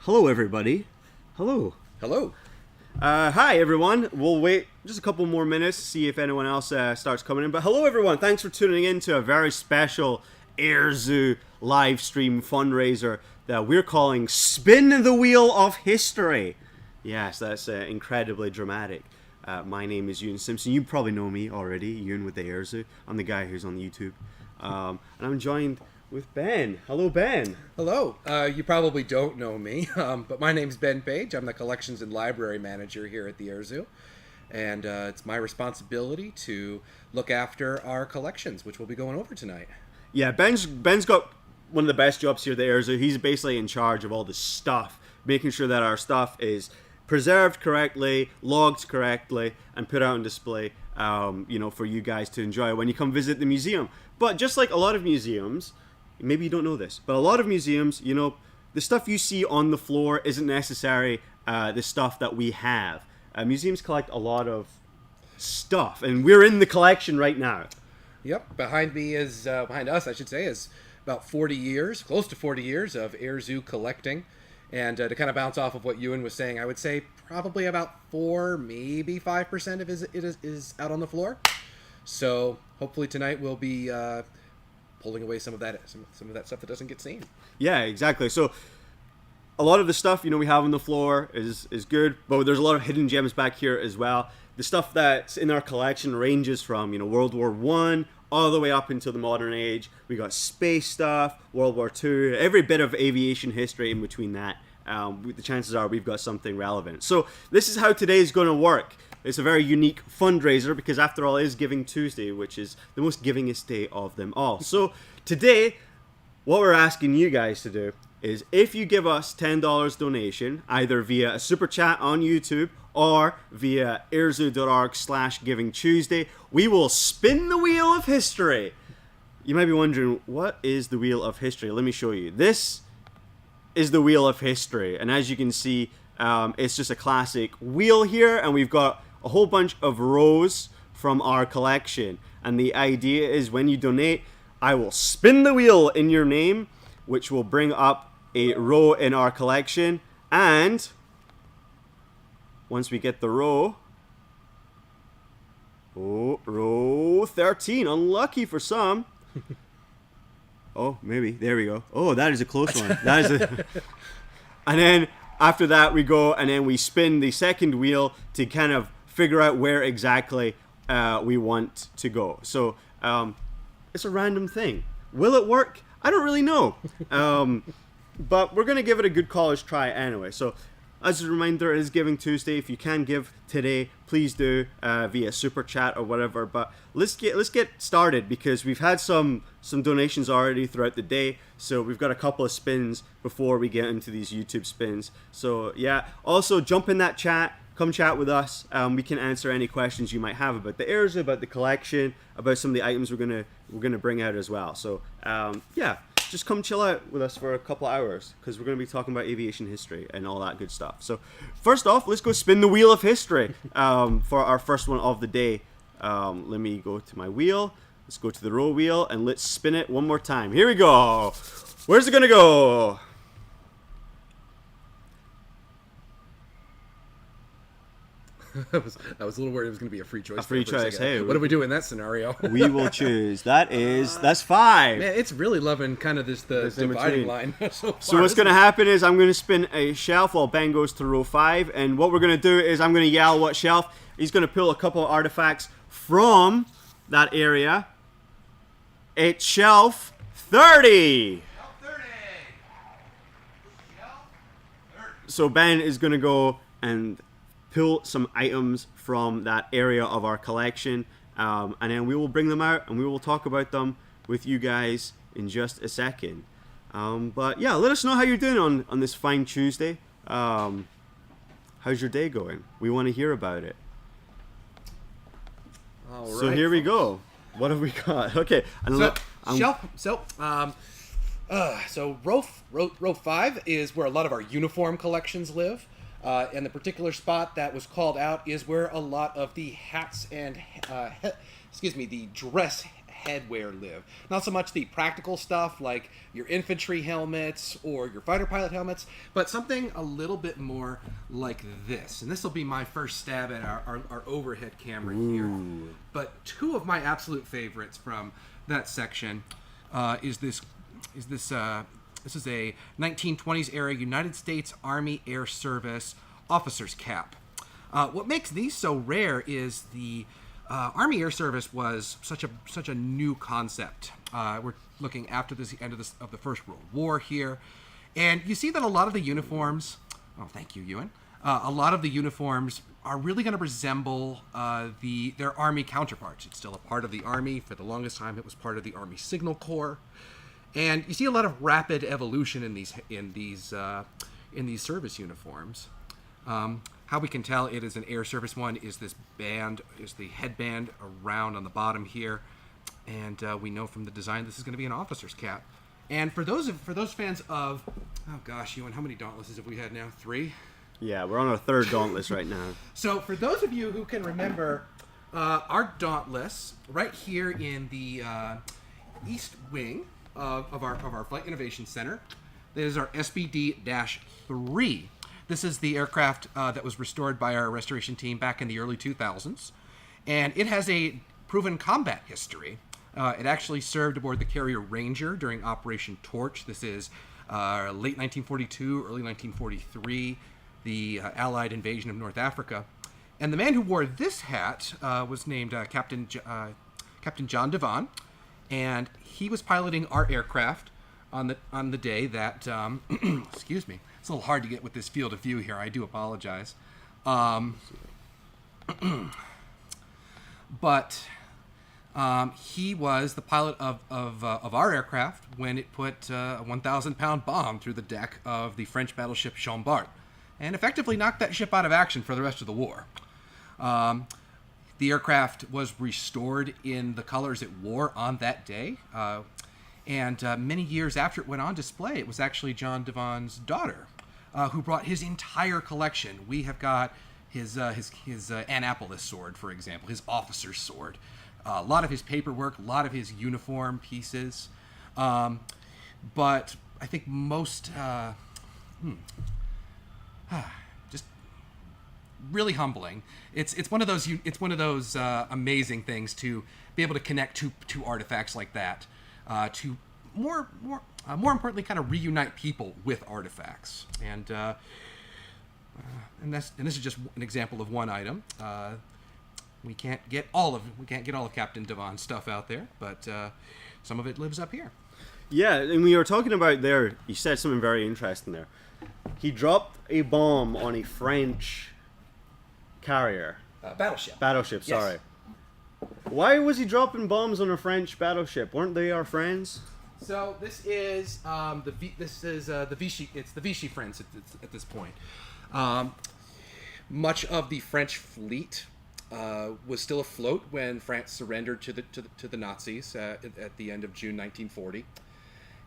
Hello, everybody. Hello. Hello. Hi, everyone. We'll wait just a couple more minutes to see if anyone else starts coming in. But hello, everyone. Thanks for tuning in to a very special AirZoo live stream fundraiser that we're calling Spin the Wheel of History. Yes, that's incredibly dramatic. My name is Ewan Simpson. You probably know me already, Ewan with the AirZoo. I'm the guy who's on YouTube. And I'm joined with Ben. Hello, Ben. Hello. You probably don't know me, but my name's Ben Page. I'm the Collections and Library Manager here at the AirZoo. And it's my responsibility to look after our collections, which we'll be going over tonight. Yeah, Ben's got one of the best jobs here at the AirZoo. He's basically in charge of all the stuff, making sure that our stuff is preserved correctly, logged correctly, and put out on display, for you guys to enjoy when you come visit the museum. But just like a lot of museums, maybe you don't know this, but a lot of museums, the stuff you see on the floor isn't necessarily the stuff that we have. Museums collect a lot of stuff, and we're in the collection right now. Yep, behind us, I should say, is about 40 years, close to 40 years of AirZoo collecting. And to kind of bounce off of what Ewan was saying, I would say probably about 4, maybe 5% of it is out on the floor. So hopefully tonight we'll be pulling away some of that stuff that doesn't get seen. Yeah, exactly. So a lot of the stuff we have on the floor is good, but there's a lot of hidden gems back here as well. The stuff that's in our collection ranges from World War I all the way up into the modern age. We got space stuff, World War II, every bit of aviation history in between that. The chances are we've got something relevant. So this is how today is going to work. It's a very unique fundraiser because after all it is Giving Tuesday, which is the most givingest day of them all. So today, what we're asking you guys to do is if you give us $10 donation, either via a super chat on YouTube or via airzoo.org/givingtuesday, we will spin the wheel of history. You might be wondering, what is the wheel of history? Let me show you. This is the wheel of history, and as you can see, it's just a classic wheel here, and we've got a whole bunch of rows from our collection. And the idea is when you donate, I will spin the wheel in your name, which will bring up a row in our collection. And once we get the row, row 13, unlucky for some. Oh, maybe, there we go. Oh, that is a close one. And then after that we go and then we spin the second wheel to kind of figure out where exactly we want to go. So it's a random thing. Will it work? I don't really know. But we're going to give it a good college try anyway. So as a reminder, it is Giving Tuesday. If you can give today, please do via super chat or whatever. But let's get started because we've had some donations already throughout the day. So we've got a couple of spins before we get into these YouTube spins. So yeah, also jump in that chat. Come chat with us. We can answer any questions you might have about the AirZoo, about the collection, about some of the items we're gonna bring out as well. So yeah. Just come chill out with us for a couple of hours because we're going to be talking about aviation history and all that good stuff. So first off, let's go spin the wheel of history for our first one of the day. Let me go to my wheel. Let's go to the row wheel and let's spin it one more time. Here we go. Where's it going to go? I was a little worried it was going to be a free choice. A free choice. Hey, what do we do in that scenario? We will choose. That's 5. Man, it's really loving kind of this dividing line so far. So what's going to happen is I'm going to spin a shelf while Ben goes to row 5, and what we're going to do is I'm going to yell what shelf. He's going to pull a couple of artifacts from that area. It's shelf 30. Shelf 30. Shelf 30. So Ben is going to go and pull some items from that area of our collection, and then we will bring them out and we will talk about them with you guys in just a second. But yeah, let us know how you're doing on this fine Tuesday. How's your day going? We want to hear about it. All So right, here we go. What have we got? Okay. So row 5 is where a lot of our uniform collections live. And the particular spot that was called out is where a lot of the hats and, the dress headwear live. Not so much the practical stuff like your infantry helmets or your fighter pilot helmets, but something a little bit more like this. And this will be my first stab at our overhead camera here. But two of my absolute favorites from that section this is a 1920s era United States Army Air Service officer's cap. What makes these so rare is the Army Air Service was such a new concept. We're looking after the end of the First World War here, and you see that a lot of the uniforms. Oh, thank you, Ewan. A lot of the uniforms are really going to resemble their Army counterparts. It's still a part of the Army. For the longest time, it was part of the Army Signal Corps, and you see a lot of rapid evolution in these service uniforms. How we can tell it is an Air Service one is the headband around on the bottom here, and we know from the design this is going to be an officer's cap. And for those fans of, oh gosh, Ewan, how many Dauntlesses have we had now? 3? Yeah, we're on our 3rd Dauntless right now. So for those of you who can remember our Dauntless right here in the east wing of our Flight Innovation Center, this is our SBD-3. This is the aircraft that was restored by our restoration team back in the early 2000s. And it has a proven combat history. It actually served aboard the carrier Ranger during Operation Torch. This is late 1942, early 1943, the Allied invasion of North Africa. And the man who wore this hat was named Captain John Devon. And he was piloting our aircraft on the day that, excuse me, it's a little hard to get with this field of view here. I do apologize. But he was the pilot of our aircraft when it put a 1,000-pound bomb through the deck of the French battleship Jean Bart and effectively knocked that ship out of action for the rest of the war. The aircraft was restored in the colors it wore on that day. And many years after it went on display, it was actually John Devon's daughter who brought his entire collection. We have got his Annapolis sword, for example, his officer's sword, a lot of his paperwork, a lot of his uniform pieces. But I think most, just really humbling. It's one of those amazing things to be able to connect to artifacts like that. To more importantly, kind of reunite people with artifacts, and this is just an example of one item. We can't get all of Captain Devon's stuff out there, but some of it lives up here. Yeah, and we were talking about there. You said something very interesting there. He dropped a bomb on a French carrier. Battleship. Sorry. Yes. Why was he dropping bombs on a French battleship? Weren't they our friends? So this is the Vichy. It's the Vichy friends at this point. Much of the French fleet was still afloat when France surrendered to the Nazis at the end of June 1940,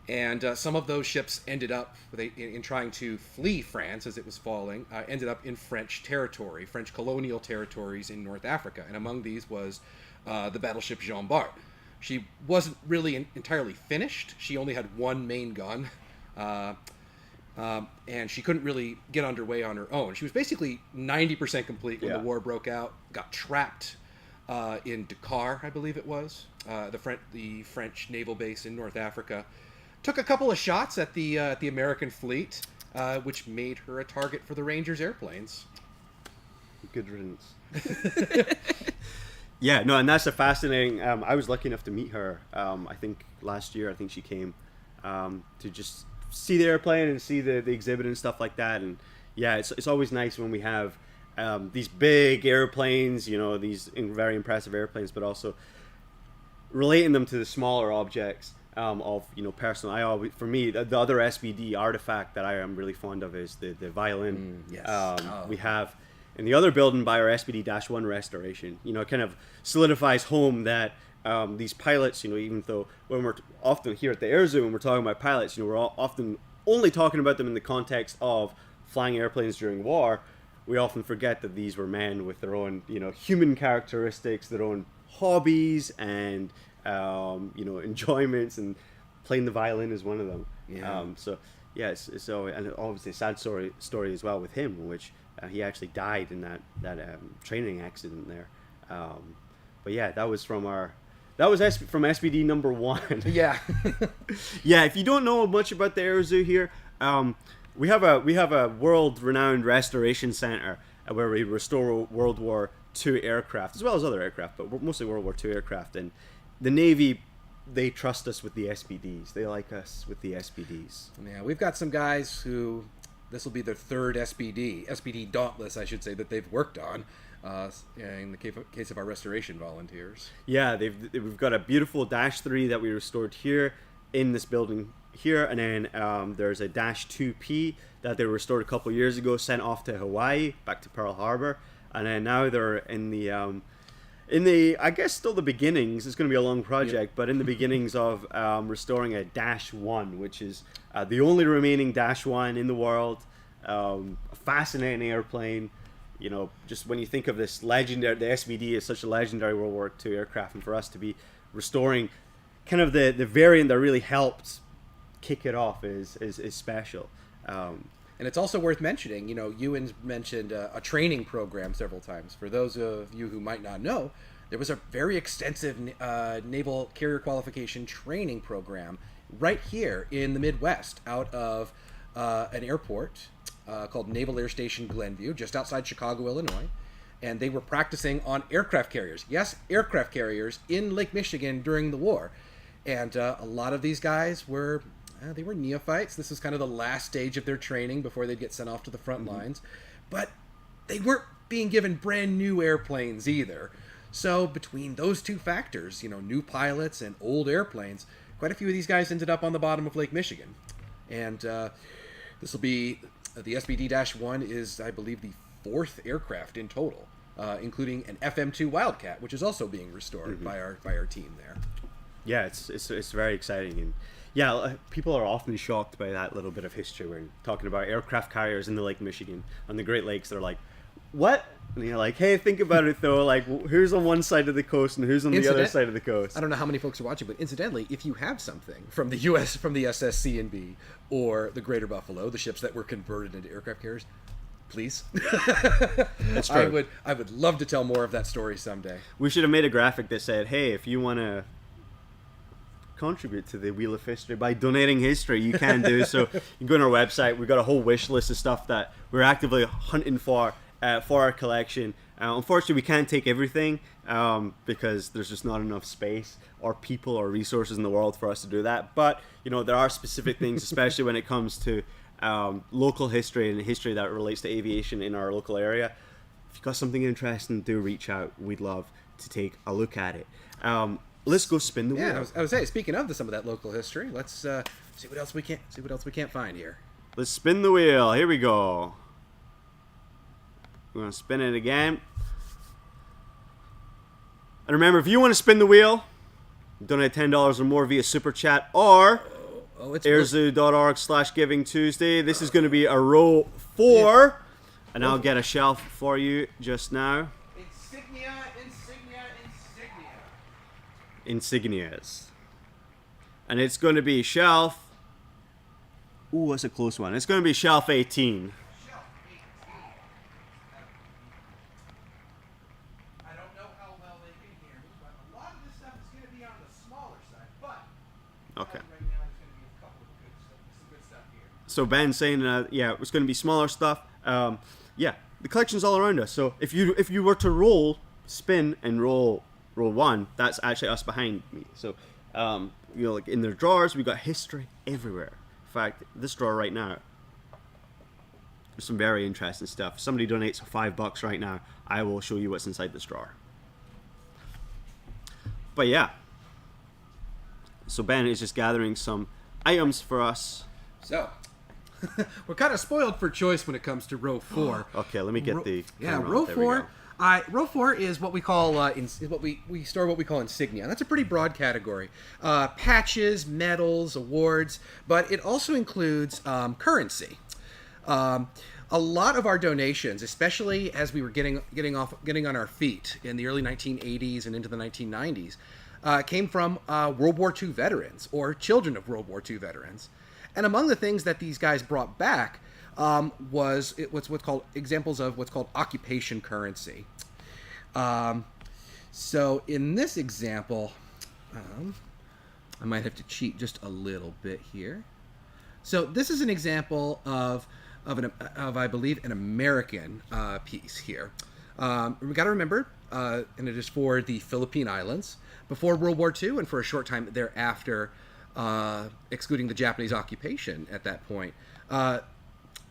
and some of those ships ended up in trying to flee France as it was falling. Ended up in French territory, French colonial territories in North Africa, and among these was the battleship Jean Bart. She wasn't really entirely finished. She only had one main gun, and she couldn't really get underway on her own. She was basically 90% complete when the war broke out. Got trapped in Dakar, I believe it was, the French naval base in North Africa. Took a couple of shots at the American fleet, which made her a target for the Rangers airplanes. Good riddance. Yeah, no, and that's a fascinating. I was lucky enough to meet her. I think last year. I think she came to just see the airplane and see the exhibit and stuff like that. And yeah, it's always nice when we have these big airplanes. You know, these very impressive airplanes, but also relating them to the smaller objects of personal. For me, the other SBD artifact that I am really fond of is the violin. Yes. We have. In the other building by our SBD-1 restoration, it kind of solidifies home that these pilots, even though when we're often here at the Air Zoo and we're talking about pilots, we're often only talking about them in the context of flying airplanes during war. We often forget that these were men with their own, human characteristics, their own hobbies, and enjoyments, and playing the violin is one of them. Yeah. So yeah, so and obviously a sad story as well with him, in which he actually died in that training accident there. But yeah, that was from SBD number 1. Yeah. Yeah, if you don't know much about the Airzo here, we have a world-renowned restoration center where we restore World War II aircraft as well as other aircraft, but mostly World War II aircraft. And the Navy, they trust us with the SBDs. They like us with the SBDs. Yeah, we've got some guys who this will be their third SPD Dauntless, I should say, that they've worked on. In the case of our restoration volunteers. Yeah, we've got a beautiful Dash 3 that we restored here in this building here, and then there's a Dash 2P that they restored a couple years ago, sent off to Hawaii, back to Pearl Harbor, and then now they're in the I guess still the beginnings. It's going to be a long project, but in the beginnings of restoring a Dash 1, which is the only remaining Dash 1 in the world. A fascinating airplane. Just when you think of this legendary, the SBD is such a legendary World War II aircraft, and for us to be restoring kind of the variant that really helped kick it off is special. And it's also worth mentioning, Ewan's mentioned a training program several times. For those of you who might not know, there was a very extensive naval carrier qualification training program right here in the Midwest out of an airport called Naval Air Station Glenview, just outside Chicago, Illinois. And they were practicing on aircraft carriers. Yes, aircraft carriers in Lake Michigan during the war. And a lot of these guys were neophytes. This was kind of the last stage of their training before they'd get sent off to the front lines. But they weren't being given brand new airplanes either. So between those two factors, new pilots and old airplanes, quite a few of these guys ended up on the bottom of Lake Michigan. And this will be... The SBD-1 is, I believe, the 4th aircraft in total, including an FM-2 Wildcat, which is also being restored by our team there. Yeah, it's very exciting, and yeah, people are often shocked by that little bit of history when talking about aircraft carriers in the Lake Michigan on the Great Lakes. They're like, "What?" And you're like, "Hey, think about it though. Like, who's on one side of the coast and who's on the other side of the coast?" I don't know how many folks are watching, but incidentally, if you have something from the U.S. from the SSC and B or the Greater Buffalo, the ships that were converted into aircraft carriers, please. That's true. I would love to tell more of that story someday. We should have made a graphic that said, "Hey, if you want to contribute to the Wheel of History by donating history, you can do so." You can go on our website. We've got a whole wish list of stuff that we're actively hunting for our collection. Unfortunately, we can't take everything because there's just not enough space or people or resources in the world for us to do that. But there are specific things, especially when it comes to local history and history that relates to aviation in our local area. If you've got something interesting, do reach out. We'd love to take a look at it. Let's go spin the wheel. Yeah, I was saying, speaking of some of that local history, let's see what else we can't find here. Let's spin the wheel. Here we go. We're gonna spin it again. And remember, if you want to spin the wheel, donate $10 or more via Super Chat or airzoo.org/Giving Tuesday. This is going to be a row 4, and I'll get a shelf for you just now. Insignias. And it's going to be shelf... Ooh, that's a close one. It's going to be shelf 18. Okay. So Ben's saying, yeah, it's going to be smaller stuff. Yeah, the collection's all around us. So if you were to spin and roll 1, that's actually us behind me. So like in their drawers, we got history everywhere. In fact, this drawer right now, there's some very interesting stuff. If somebody donates $5 right now, I will show you what's inside this drawer. But yeah. So Ben is just gathering some items for us. So, we're kind of spoiled for choice when it comes to row 4. Okay, let me get row 4. Row 4 is what we call we store what we call insignia. That's a pretty broad category. Patches, medals, awards, but it also includes currency. A lot of our donations, especially as we were getting on our feet in the early 1980s and into the 1990s, came from World War II veterans or children of World War II veterans. And among the things that these guys brought back was what's called examples of what's called occupation currency. So in this example, I might have to cheat just a little bit here. So this is an example of I believe an American piece here. We got to remember, and it is for the Philippine Islands before World War II and for a short time thereafter, excluding the Japanese occupation at that point.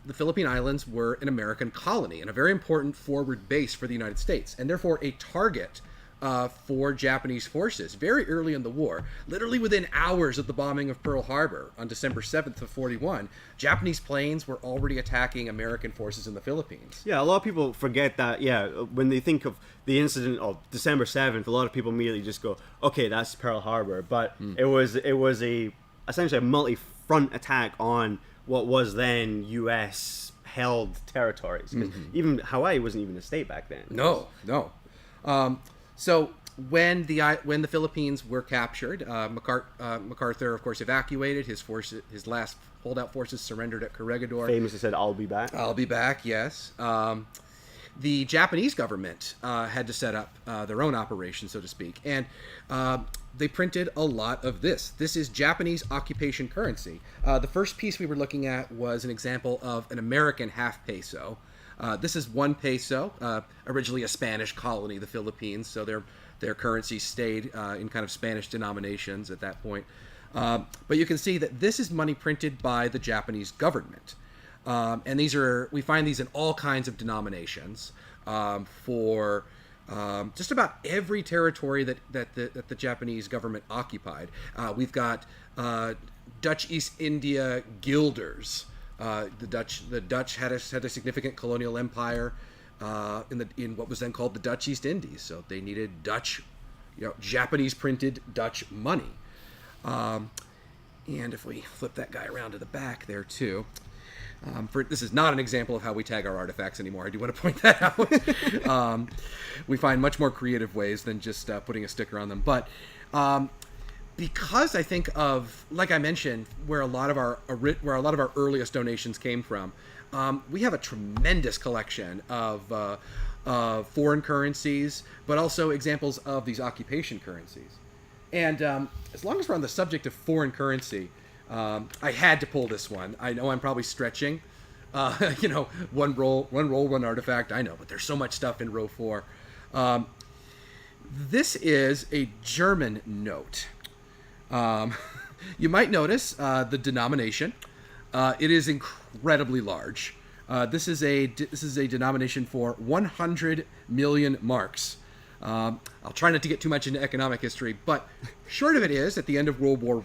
The Philippine Islands were an American colony and a very important forward base for the United States, and therefore a target for Japanese forces very early in the war. Literally within hours of the bombing of Pearl Harbor on December 7th of 41, Japanese planes were already attacking American forces in the Philippines. Yeah, a lot of people forget that, when they think of the incident of December 7th, a lot of people immediately just go, okay, that's Pearl Harbor. But it was essentially a multi-front attack on what was then U.S. held territories. 'Cause even Hawaii wasn't even a state back then. No. So when the Philippines were captured, MacArthur, of course, evacuated. His last holdout forces surrendered at Corregidor. Famously said, "I'll be back." I'll be back. Yes. The Japanese government had to set up their own operation, so to speak, and they printed a lot of this. This is Japanese occupation currency. The first piece we were looking at was an example of an American half peso. This is 1 peso, originally a Spanish colony, the Philippines, so their currency stayed in kind of Spanish denominations at that point. But you can see that this is money printed by the Japanese government. And we find these in all kinds of denominations for just about every territory that the Japanese government occupied. We've got Dutch East India guilders. The Dutch had a significant colonial empire in what was then called the Dutch East Indies, so they needed Japanese printed Dutch money. And if we flip that guy around to the back there too, this is not an example of how we tag our artifacts anymore. I do want to point that out. We find much more creative ways than just putting a sticker on them, but. Because I think of, like I mentioned, where a lot of our earliest donations came from, we have a tremendous collection of foreign currencies, but also examples of these occupation currencies. And as long as we're on the subject of foreign currency, I had to pull this one. I know I'm probably stretching. One roll, one artifact. I know, but there's so much stuff in row 4. This is a German note. You might notice the denomination. It is incredibly large. This is a denomination for 100 million marks. I'll try not to get too much into economic history, but short of it is, at the end of World War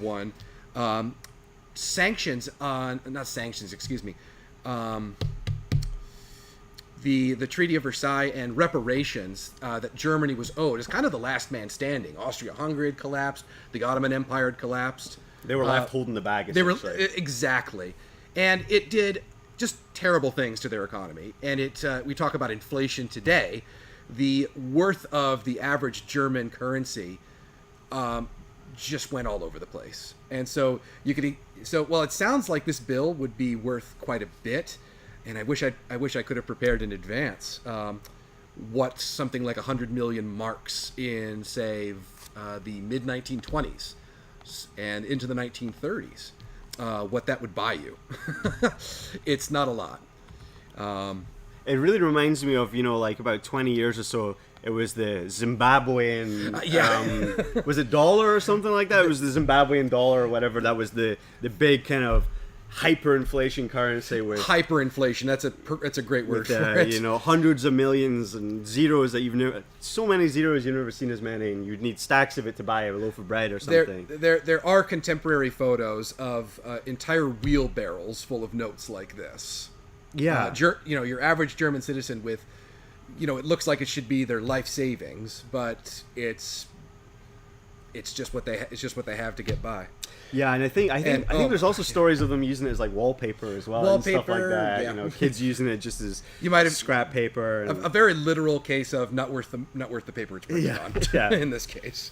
I, the Treaty of Versailles and reparations that Germany was owed is kind of the last man standing. Austria-Hungary had collapsed. The Ottoman Empire had collapsed. They were left holding the bag. Exactly, and it did just terrible things to their economy. And we talk about inflation today. The worth of the average German currency just went all over the place. And so while it sounds like this bill would be worth quite a bit. And I wish I could have prepared in advance what something like 100 million marks in, say, the mid-1920s and into the 1930s, what that would buy you. It's not a lot. It really reminds me of, like about 20 years or so, it was the Zimbabwean, was it dollar or something like that? It was the Zimbabwean dollar or whatever. That was the big kind of hyperinflation currency with hyperinflation. That's a great word for it. Hundreds of millions and zeros that you've never, so many zeros you've never seen as many, and you'd need stacks of it to buy a loaf of bread or something. There are contemporary photos of entire wheelbarrows full of notes like this. Yeah, your average German citizen with, it looks like it should be their life savings, but it's just what they have to get by. Yeah, and I think there's also stories of them using it as like wallpaper as well, and stuff like that. Yeah. Kids using it just as scrap paper. And a very literal case of not worth the paper it's printed on. Yeah. In this case.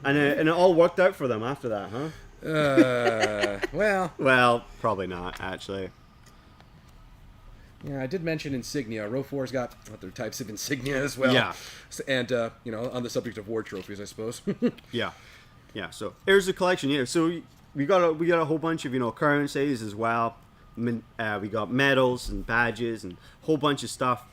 And it all worked out for them after that, huh? Well, Well, probably not, actually. yeah, I did mention insignia. Row 4's got other types of insignia as well. Yeah. And, on the subject of war trophies, I suppose. Yeah. Yeah, so here's the collection here. So we got a whole bunch of, currencies as well. We got medals and badges and a whole bunch of stuff.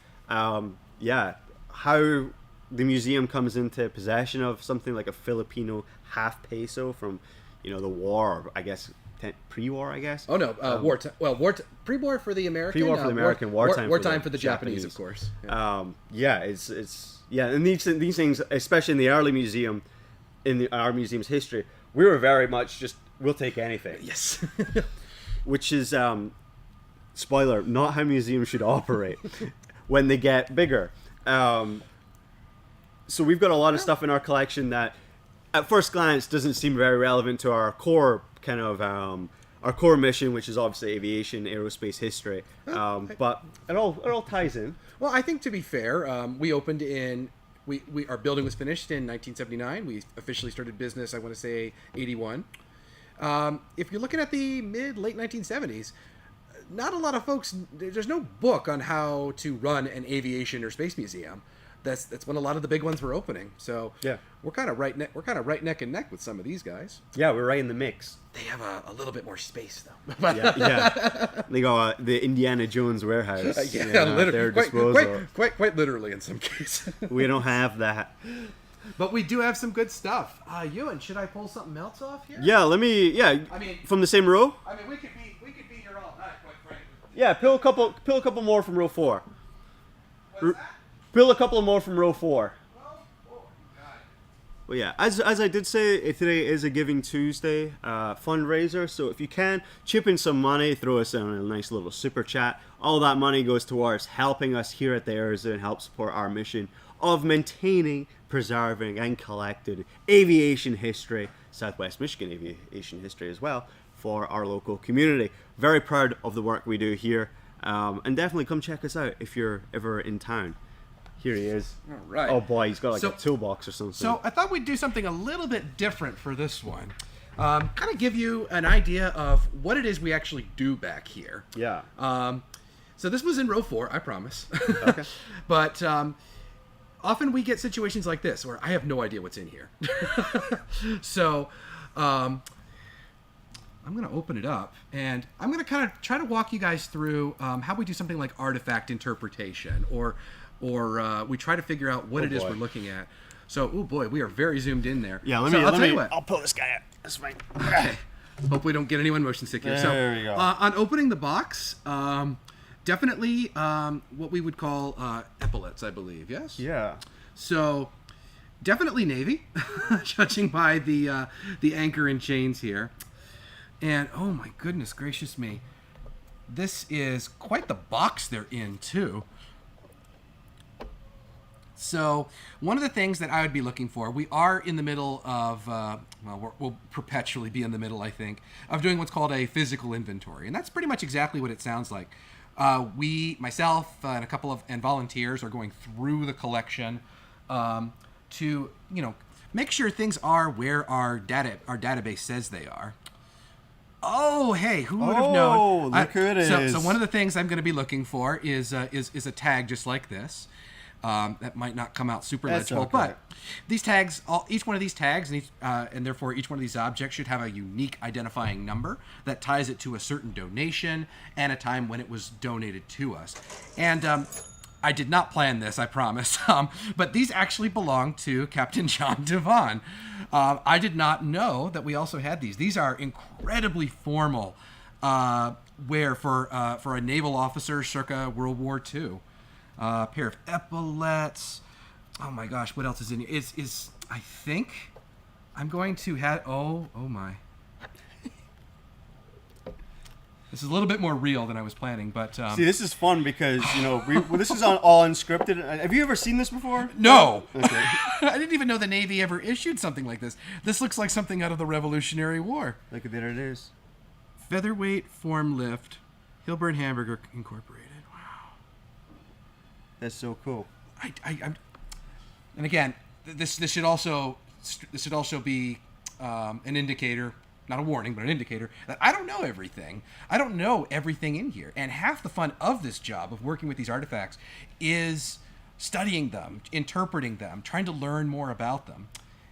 Yeah, how the museum comes into possession of something like a Filipino half peso from, the war, I guess, pre-war, I guess. Oh, no, wartime. Well, pre-war for the American. Pre-war for the American, wartime for the Japanese, of course. Yeah. And these things, especially in the early museum, our museum's history, we were very much just, we'll take anything. Yes. Which is, spoiler, not how museums should operate when they get bigger. So we've got a lot of stuff in our collection that, at first glance, doesn't seem very relevant to our core kind of our core mission, which is obviously aviation, aerospace history. But it all ties in. Well, I think to be fair, we opened in. Our building was finished in 1979. We officially started business, I want to say, 81. If you're looking at the late 1970s, not a lot of folks. There's no book on how to run an aviation or space museum. That's when a lot of the big ones were opening. So yeah, we're kind of right neck and neck with some of these guys. Yeah, we're right in the mix. They have a little bit more space though. yeah. They got the Indiana Jones warehouse. Literally, quite literally in some cases. We don't have that. But we do have some good stuff. Ewan, should I pull something else off here? Yeah, let me. Yeah, I mean, from the same row. I mean, we could be here all night, quite frankly. Yeah, pill a couple more from row 4. What's that? Pill a couple more from row 4. Oh, Well, yeah, as I did say, today is a Giving Tuesday fundraiser, so if you can, chip in some money, throw us in a nice little super chat. All that money goes towards helping us here at the AirZoo and help support our mission of maintaining, preserving, and collecting aviation history, Southwest Michigan aviation history as well, for our local community. Very proud of the work we do here, and definitely come check us out if you're ever in town. Here he is. All right. Oh boy, he's got a toolbox or something. So I thought we'd do something a little bit different for this one. Kind of give you an idea of what it is we actually do back here. Yeah. So this was in row 4, I promise. Okay. But often we get situations like this where I have no idea what's in here. So I'm going to open it up, and I'm going to kind of try to walk you guys through how we do something like artifact interpretation, or we try to figure out what it is we're looking at. So, oh boy, we are very zoomed in there. Yeah, I'll pull this guy up. That's fine. Okay. Hope we don't get anyone motion sick here. There we go. On opening the box, definitely what we would call epaulets, I believe. Yes. Yeah. So, definitely Navy, judging by the anchor and chains here. And oh my goodness gracious me, this is quite the box they're in too. So one of the things that I would be looking for, we are in the middle of, we'll perpetually be in the middle, I think, of doing what's called a physical inventory. And that's pretty much exactly what it sounds like. Myself, and a couple of volunteers are going through the collection to, make sure things are where our database says they are. Oh, hey, who would have known? Oh, look who it is. So one of the things I'm going to be looking for is a tag just like this. That might not come out super legible, okay. But these tags, each one of these tags, and therefore each one of these objects should have a unique identifying number that ties it to a certain donation and a time when it was donated to us. And I did not plan this, I promise, but these actually belong to Captain John Devon. I did not know that we also had these. These are incredibly formal wear for a naval officer circa World War II. A pair of epaulets. Oh my gosh, what else is in here? Is I think I'm going to have. Oh my. This is a little bit more real than I was planning, but see, this is fun because this is all unscripted. Have you ever seen this before? No. Okay. I didn't even know the Navy ever issued something like this. This looks like something out of the Revolutionary War. Look, there it is. Featherweight Form Lift, Hilburn Hamburger Incorporated. That's so cool. I'm and again, this should also this should also be an indicator, not a warning, but an indicator that I don't know everything. I don't know everything in here. And half the fun of this job, of working with these artifacts, is studying them, interpreting them, trying to learn more about them.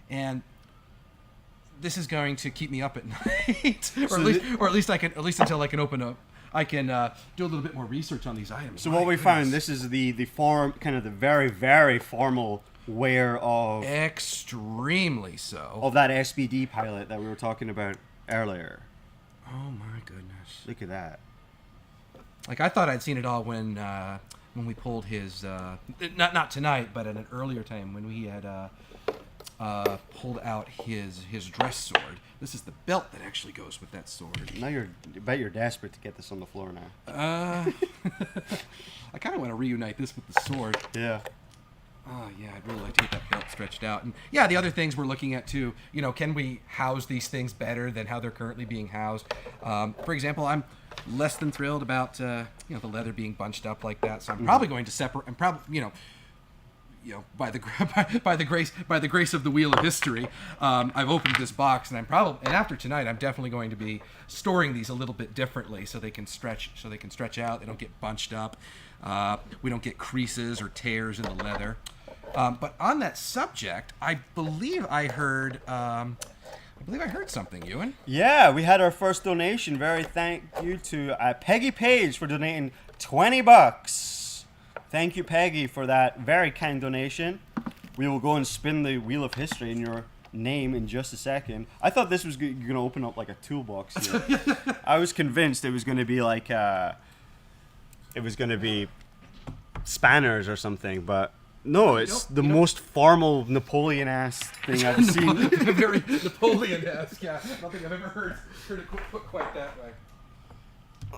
And this is going to keep me up at night, or at least until I can open up. I can do a little bit more research on these items. So what we found, this is the form, kind of the very, very formal wear of extremely so of that SBD pilot that we were talking about earlier. Oh my goodness! Look at that. Like, I thought I'd seen it all when we pulled his not tonight, but at an earlier time when we had pulled out his dress sword. This is the belt that actually goes with that sword. Now I bet you're desperate to get this on the floor now. I kind of want to reunite this with the sword. Yeah. Oh, yeah, I'd really like to get that belt stretched out. And, yeah, the other things we're looking at, too, can we house these things better than how they're currently being housed? For example, I'm less than thrilled about, the leather being bunched up like that, so I'm probably going to separate, and probably, by the grace of the wheel of history, I've opened this box, and and after tonight, I'm definitely going to be storing these a little bit differently so they can stretch out. They don't get bunched up. We don't get creases or tears in the leather. But on that subject, I believe I heard something, Ewan. Yeah, we had our first donation. Very thank you to Peggy Page for donating $20. Thank you, Peggy, for that very kind donation. We will go and spin the wheel of history in your name in just a second. I thought this was going to open up like a toolbox here. I was convinced it was going to be like spanners or something, but no, it's the most formal Napoleon-esque thing I've seen. Very Napoleon-esque, yeah. Nothing I've ever heard it put quite that way.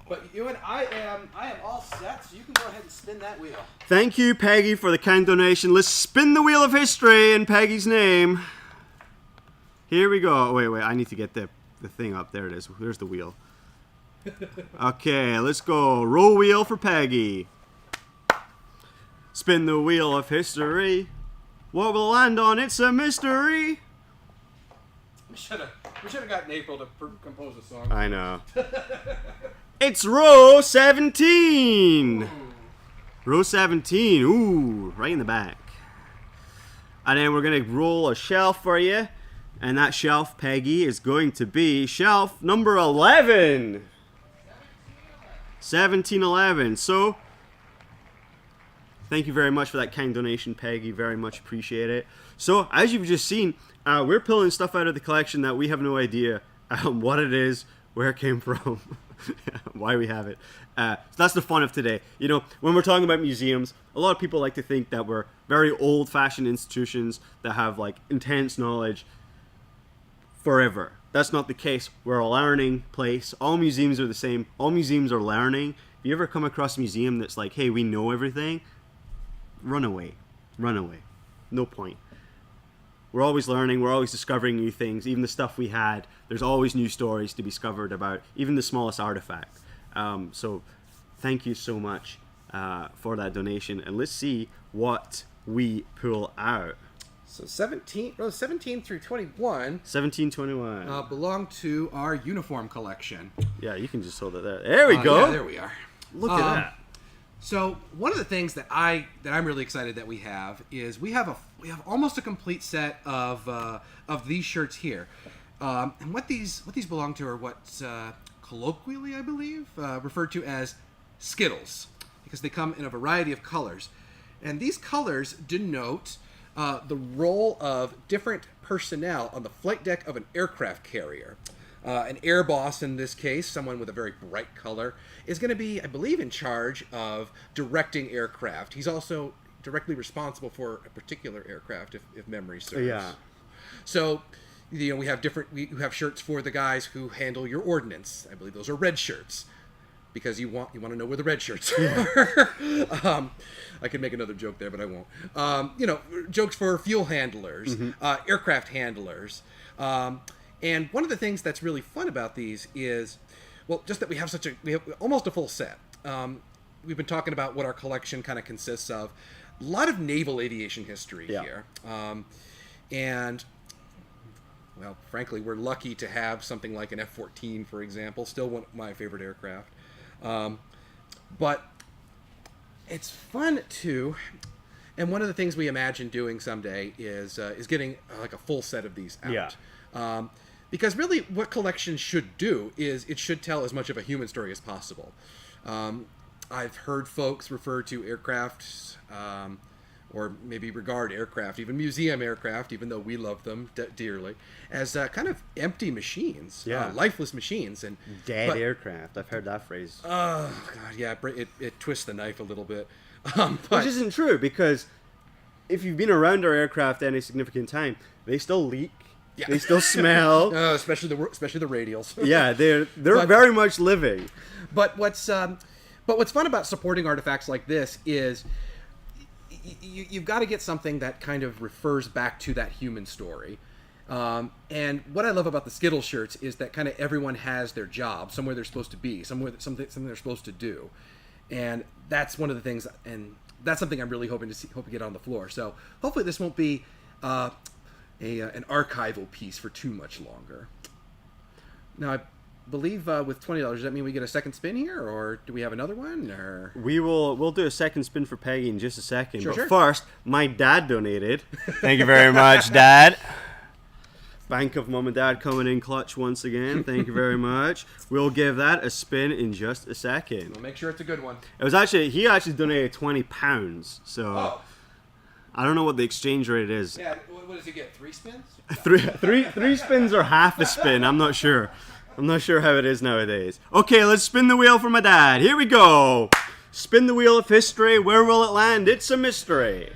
But Ewan, I am all set, so you can go ahead and spin that wheel. Thank you, Peggy, for the kind donation. Let's spin the wheel of history in Peggy's name. Here we go. Wait, I need to get the thing up. There it is. There's the wheel. Okay, let's go. Roll wheel for Peggy. Spin the wheel of history. What will land on? It's a mystery. We should have gotten April to compose a song. I know. It's row 17. Ooh. Row 17. Ooh, right in the back. And then we're going to roll a shelf for you. And that shelf, Peggy, is going to be shelf number 11. 1711. So, thank you very much for that kind donation, Peggy. Very much appreciate it. So, as you've just seen, we're pulling stuff out of the collection that we have no idea what it is, where it came from, why we have it. So that's the fun of today. When we're talking about museums, a lot of people like to think that we're very old-fashioned institutions that have like intense knowledge forever. That's not the case. We're a learning place. All museums are the same. All museums are learning. If you ever come across a museum that's like, hey, we know everything, run away. Run away. No point. We're always learning. We're always discovering new things. Even the stuff we had, there's always new stories to be discovered about, even the smallest artifact. So thank you so much for that donation. And let's see what we pull out. So 17 through 21 belong to our uniform collection. Yeah, you can just hold it there. There we go. Yeah, there we are. Look at that. So one of the things that I'm really excited that we have is we have almost a complete set of these shirts here, and what these belong to are what colloquially I believe referred to as Skittles, because they come in a variety of colors, and these colors denote the role of different personnel on the flight deck of an aircraft carrier. An air boss, in this case, someone with a very bright color, is going to be, I believe, in charge of directing aircraft. He's also directly responsible for a particular aircraft, if memory serves. Yeah. So, we have shirts for the guys who handle your ordnance. I believe those are red shirts, because you want to know where the red shirts are. I could make another joke there, but I won't. Jokes for fuel handlers, aircraft handlers. And one of the things that's really fun about these is, well, just that we have almost a full set. We've been talking about what our collection kind of consists of. A lot of naval aviation history here. And well, frankly, we're lucky to have something like an F-14, for example, still one of my favorite aircraft. But it's fun too, and one of the things we imagine doing someday is getting like a full set of these out. Yeah. Because really, what collections should do is it should tell as much of a human story as possible. I've heard folks refer to aircraft, or maybe regard aircraft, even museum aircraft, even though we love them dearly, as kind of empty machines, lifeless machines, and dead aircraft. I've heard that phrase. Oh God, yeah, it twists the knife a little bit. Which isn't true, because if you've been around our aircraft any significant time, they still leak. Yeah. They still smell. Especially the radials. Yeah, they're very much living. But what's fun about supporting artifacts like this is you've got to get something that kind of refers back to that human story. And what I love about the Skittle shirts is that kind of everyone has their job, somewhere they're supposed to be, something they're supposed to do, and that's one of the things. And that's something I'm really hoping to get on the floor. So hopefully this won't be an archival piece for too much longer. Now, I believe with $20, does that mean we get a second spin here, or do we have another one? Or we'll do a second spin for Peggy in just a second. Sure. First, my dad donated. Thank you very much, Dad. Bank of Mom and Dad coming in clutch once again. Thank you very much. We'll give that a spin in just a second. We'll make sure it's a good one. He actually donated £20. So I don't know what the exchange rate is. Yeah, what does he get? 3 spins? Three spins or half a spin. I'm not sure. I'm not sure how it is nowadays. Okay, let's spin the wheel for my dad. Here we go. Spin the wheel of history. Where will it land? It's a mystery.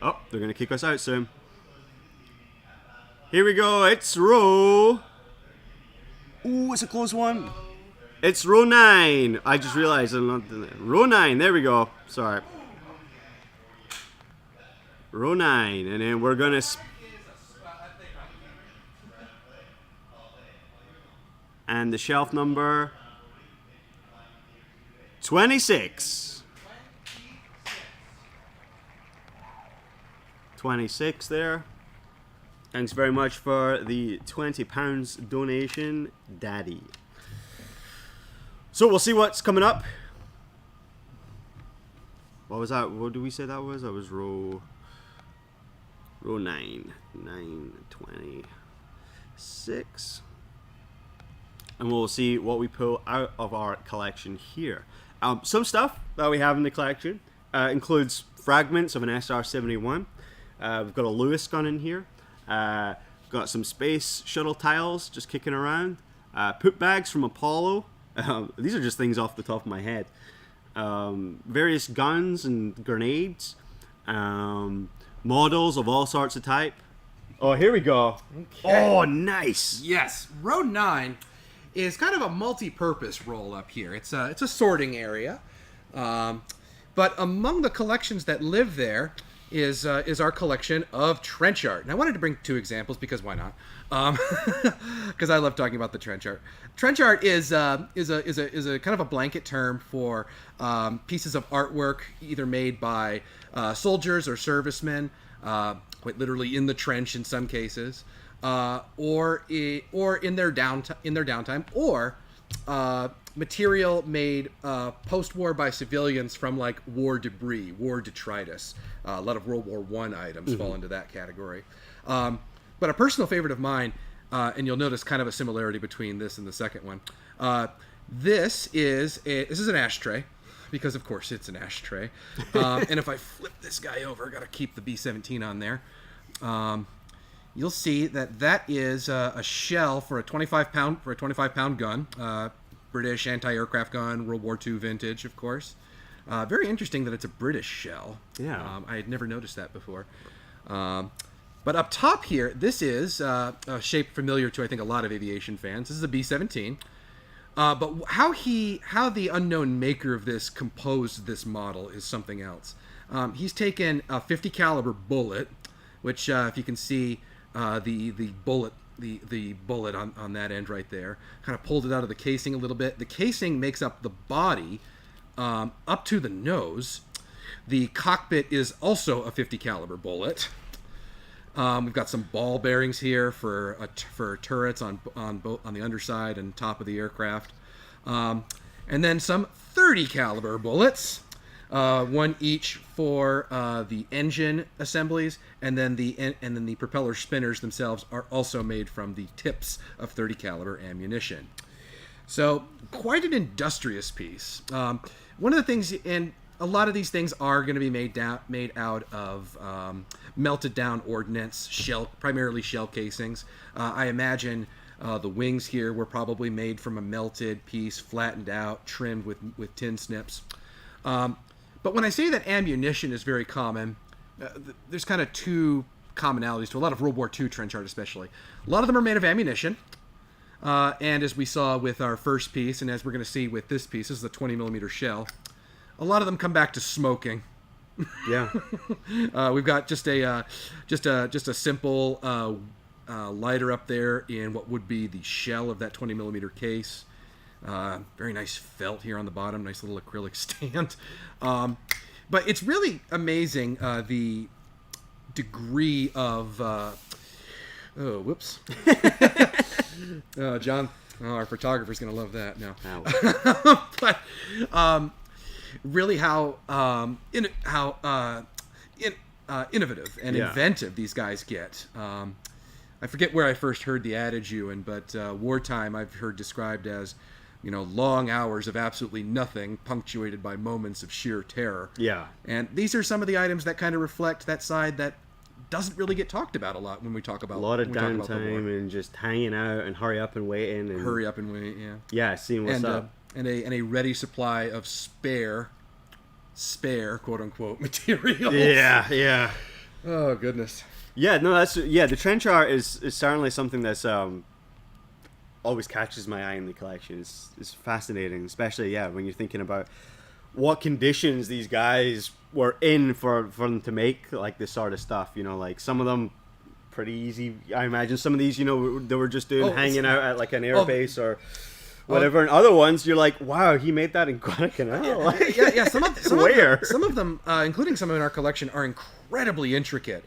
Oh, they're going to kick us out soon. Here we go. It's row. Ooh, it's a close one. It's row 9. I just realized I'm not doing it. Row 9. There we go. Sorry. Row 9. And then we're going to... And the shelf number 26. 26 there. Thanks very much for the £20 donation, Daddy. So we'll see what's coming up. What was that? What did we say that was? That was row 9. 26. And we'll see what we pull out of our collection here. Some stuff that we have in the collection includes fragments of an SR-71. We've got a Lewis gun in here. Got some space shuttle tiles just kicking around. Poop bags from Apollo. These are just things off the top of my head. Various guns and grenades. Models of all sorts of type. Oh, here we go. Okay. Oh, nice. Yes, row 9 is kind of a multi-purpose roll up here. It's a sorting area, but among the collections that live there is our collection of trench art. And I wanted to bring 2 examples because why not? Because I love talking about the trench art. Trench art is a kind of a blanket term for pieces of artwork either made by soldiers or servicemen, quite literally in the trench in some cases. Or in their downtime, or material made post-war by civilians from like war debris, war detritus. A lot of World War I items fall into that category. But a personal favorite of mine, and you'll notice kind of a similarity between this and the second one. This is an ashtray, because of course it's an ashtray. And if I flip this guy over, I got to keep the B-17 on there. You'll see that is a shell for a 25-pound gun, British anti-aircraft gun, World War II vintage, of course. Very interesting that it's a British shell. Yeah, I had never noticed that before. But up top here, this is a shape familiar to I think a lot of aviation fans. This is a B-17. But how the unknown maker of this composed this model is something else. He's taken a 50 caliber bullet, which if you can see. The bullet on that end right there, kind of pulled it out of the casing a little bit. The casing makes up the body up to the nose. The cockpit is also a 50 caliber bullet. We've got some ball bearings here for turrets on the underside and top of the aircraft, and then some 30 caliber bullets, one each for the engine assemblies, and then the propeller spinners themselves are also made from the tips of 30 caliber ammunition. So quite an industrious piece. One of the things, and a lot of these things are going to be made out of melted down ordnance, primarily shell casings. I imagine the wings here were probably made from a melted piece, flattened out, trimmed with tin snips. But when I say that ammunition is very common, there's kind of two commonalities to a lot of World War II trench art, especially. A lot of them are made of ammunition. And as we saw with our first piece, and as we're going to see with this piece, this is a 20 millimeter shell. A lot of them come back to smoking. Yeah. We've got just a simple lighter up there in what would be the shell of that 20 millimeter case. Very nice felt here on the bottom, nice little acrylic stand. But it's really amazing the degree of John, our photographer's gonna love that now. But really how innovative and inventive these guys get. I forget where I first heard the adage, Ewan, but wartime I've heard described as, long hours of absolutely nothing punctuated by moments of sheer terror. Yeah. And these are some of the items that kind of reflect that side that doesn't really get talked about a lot when we talk about a lot of downtime and just hanging out and hurry up and waiting and hurry up and wait. Yeah, seeing what's up. And a ready supply of spare quote unquote materials. Yeah. Oh goodness. Yeah, no, the trench art is certainly something that's always catches my eye in the collection. It's fascinating, especially when you're thinking about what conditions these guys were in for them to make like this sort of stuff. Like some of them pretty easy. I imagine some of these, they were just hanging out at like an air base or whatever, and other ones you're like, wow, he made that in Guadalcanal. Yeah. Some of them, including some in our collection, are incredibly intricate.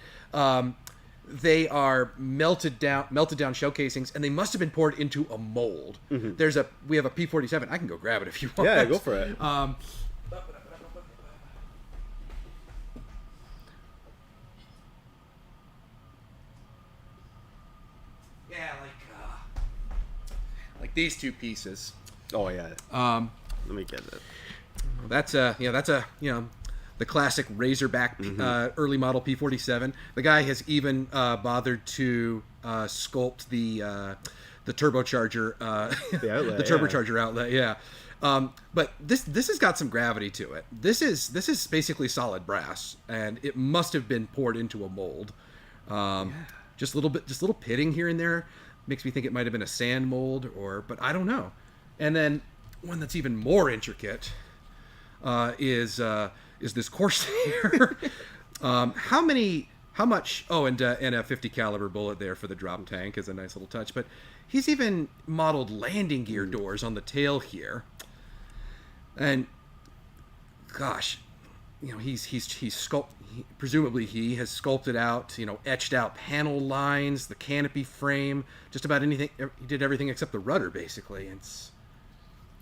They are melted down shell casings, and they must have been poured into a mold. Mm-hmm. We have a P-47. I can go grab it if you want. Yeah, go for it. Like these two pieces. Oh yeah. Let me get it. That's the classic Razorback early model P-47. The guy has even bothered to sculpt the turbocharger, the outlet, the turbocharger outlet. Yeah. But this has got some gravity to it. This is basically solid brass, and it must have been poured into a mold. Just little pitting here and there makes me think it might have been a sand mold, but I don't know. And then one that's even more intricate is this Corsair. How much? Oh, and a 50 caliber bullet there for the drop tank is a nice little touch. But he's even modeled landing gear doors on the tail here. And gosh, presumably he has sculpted out, etched out panel lines, the canopy frame, just about anything. He did everything except the rudder, basically.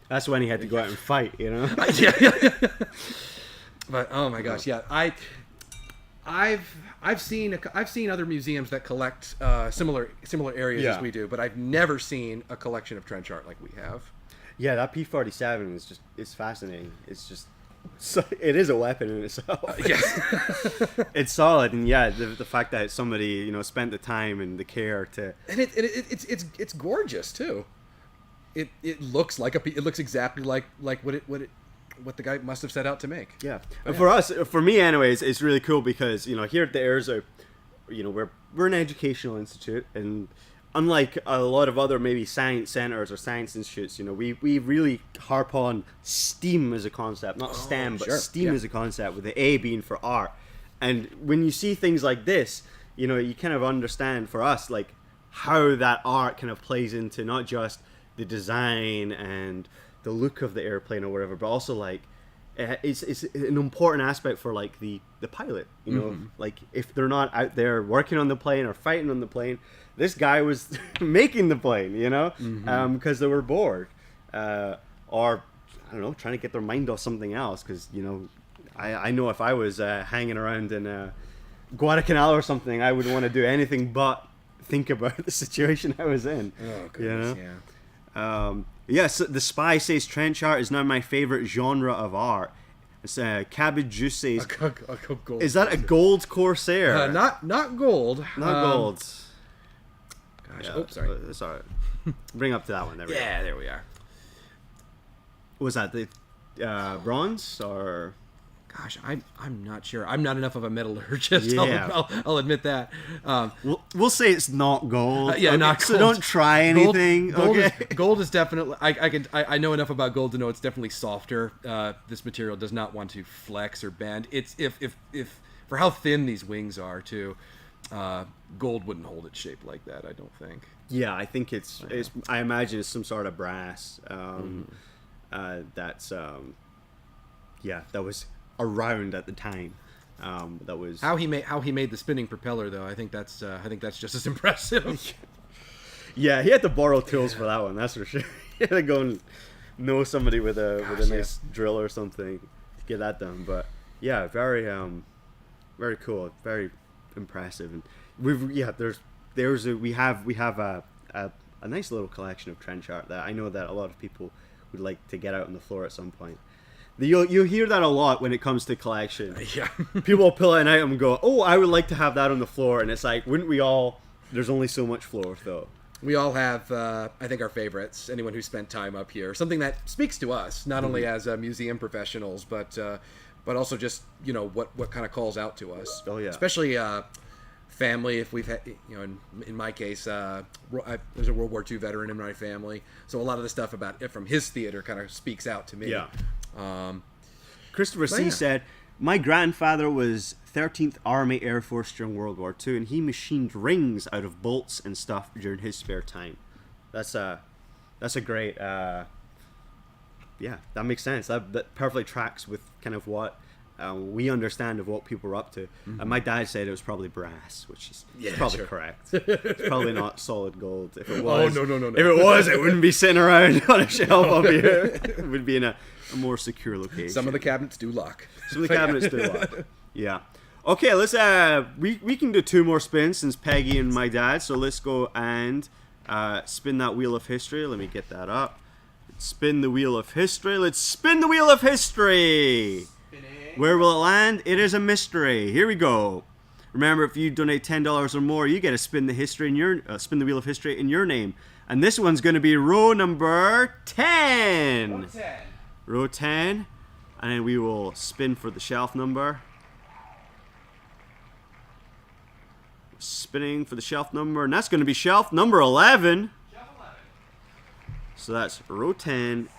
That's when he had to go out and fight, Yeah. But oh my gosh, yeah, I've seen other museums that collect similar areas as we do, but I've never seen a collection of trench art like we have. Yeah, that P-47 it's fascinating. It is a weapon in itself. Yes. It's solid, and the fact that somebody spent the time and the care to, and it's gorgeous too. It looks exactly like what the guy must have set out to make. Yeah. And for me anyways, it's really cool because here at the Airzo, we're an educational institute, and unlike a lot of other maybe science centers or science institutes, we really harp on STEAM as a concept, not STEM, but STEAM as a concept, with the A being for art. And when you see things like this, you kind of understand for us like how that art kind of plays into not just the design and the look of the airplane or whatever, but also like it's an important aspect for like the pilot. You know, like if they're not out there working on the plane or fighting on the plane, this guy was making the plane. You know, because they were bored, or I don't know, trying to get their mind off something else. Because you know, I know if I was hanging around in Guadalcanal or something, I would want to do anything but think about the situation I was in. Oh goodness, you know? Yes, the Spy says trench art is now my favorite genre of art. It's Cabbage Juice says, gold. is that a gold Corsair? Not gold. Not gold. Gosh, Yeah, oh, sorry. It's all right. Bring up to that one. There we go. Yeah, there we are. Was that the bronze or? Gosh, I'm not sure. I'm not enough of a metallurgist. Yeah. I'll admit that. We'll say it's not gold. Yeah, okay? not gold. So don't try anything. Gold, okay. Gold is definitely. I know enough about gold to know it's definitely softer. This material does not want to flex or bend. It's if for how thin these wings are too. Gold wouldn't hold its shape like that. I don't think. Yeah, I think it's. I imagine it's some sort of brass. That's. Yeah, that was around at the time. That was how he made the spinning propeller though. I think that's just as impressive. Yeah, he had to borrow tools for that one. That's for sure. He had to go and know somebody with a nice drill or something to get that done. But yeah, very cool, very impressive. And we have a nice little collection of trench art that I know that a lot of people would like to get out on the floor at some point. You'll hear that a lot when it comes to collection. Yeah. People will pull an item and go, "Oh, I would like to have that on the floor," and it's like, wouldn't we all? There's only so much floor, though. We all have, I think, our favorites. Anyone who spent time up here, something that speaks to us, not only as museum professionals, but also just what kind of calls out to us. Oh yeah. Especially family. If we've had, in my case, there's a World War II veteran in my family, so a lot of the stuff about it from his theater kind of speaks out to me. Yeah. Christopher C. said, my grandfather was 13th Army Air Force during World War II, and he machined rings out of bolts and stuff during his spare time. That's a great, yeah, that makes sense. That perfectly tracks with kind of what we understand of what people were up to. And my dad said it was probably brass, which is probably correct. It's probably not solid gold. If it was, no. If it was, it wouldn't be sitting around on a shelf up here. It would be in a more secure location. Some of the cabinets do lock. Yeah. Okay, let's we can do 2 more spins since Peggy and my dad. So let's go and spin that wheel of history. Let me get that up. Spin the wheel of history. Let's spin the wheel of history. Where will it land? It is a mystery. Here we go. Remember, if you donate $10 or more, you get to spin the history in your spin the wheel of history in your name. And this one's going to be row number 10. Row 10. And then we will spin for the shelf number. Spinning for the shelf number, and that's going to be shelf number 11. So that's row 10.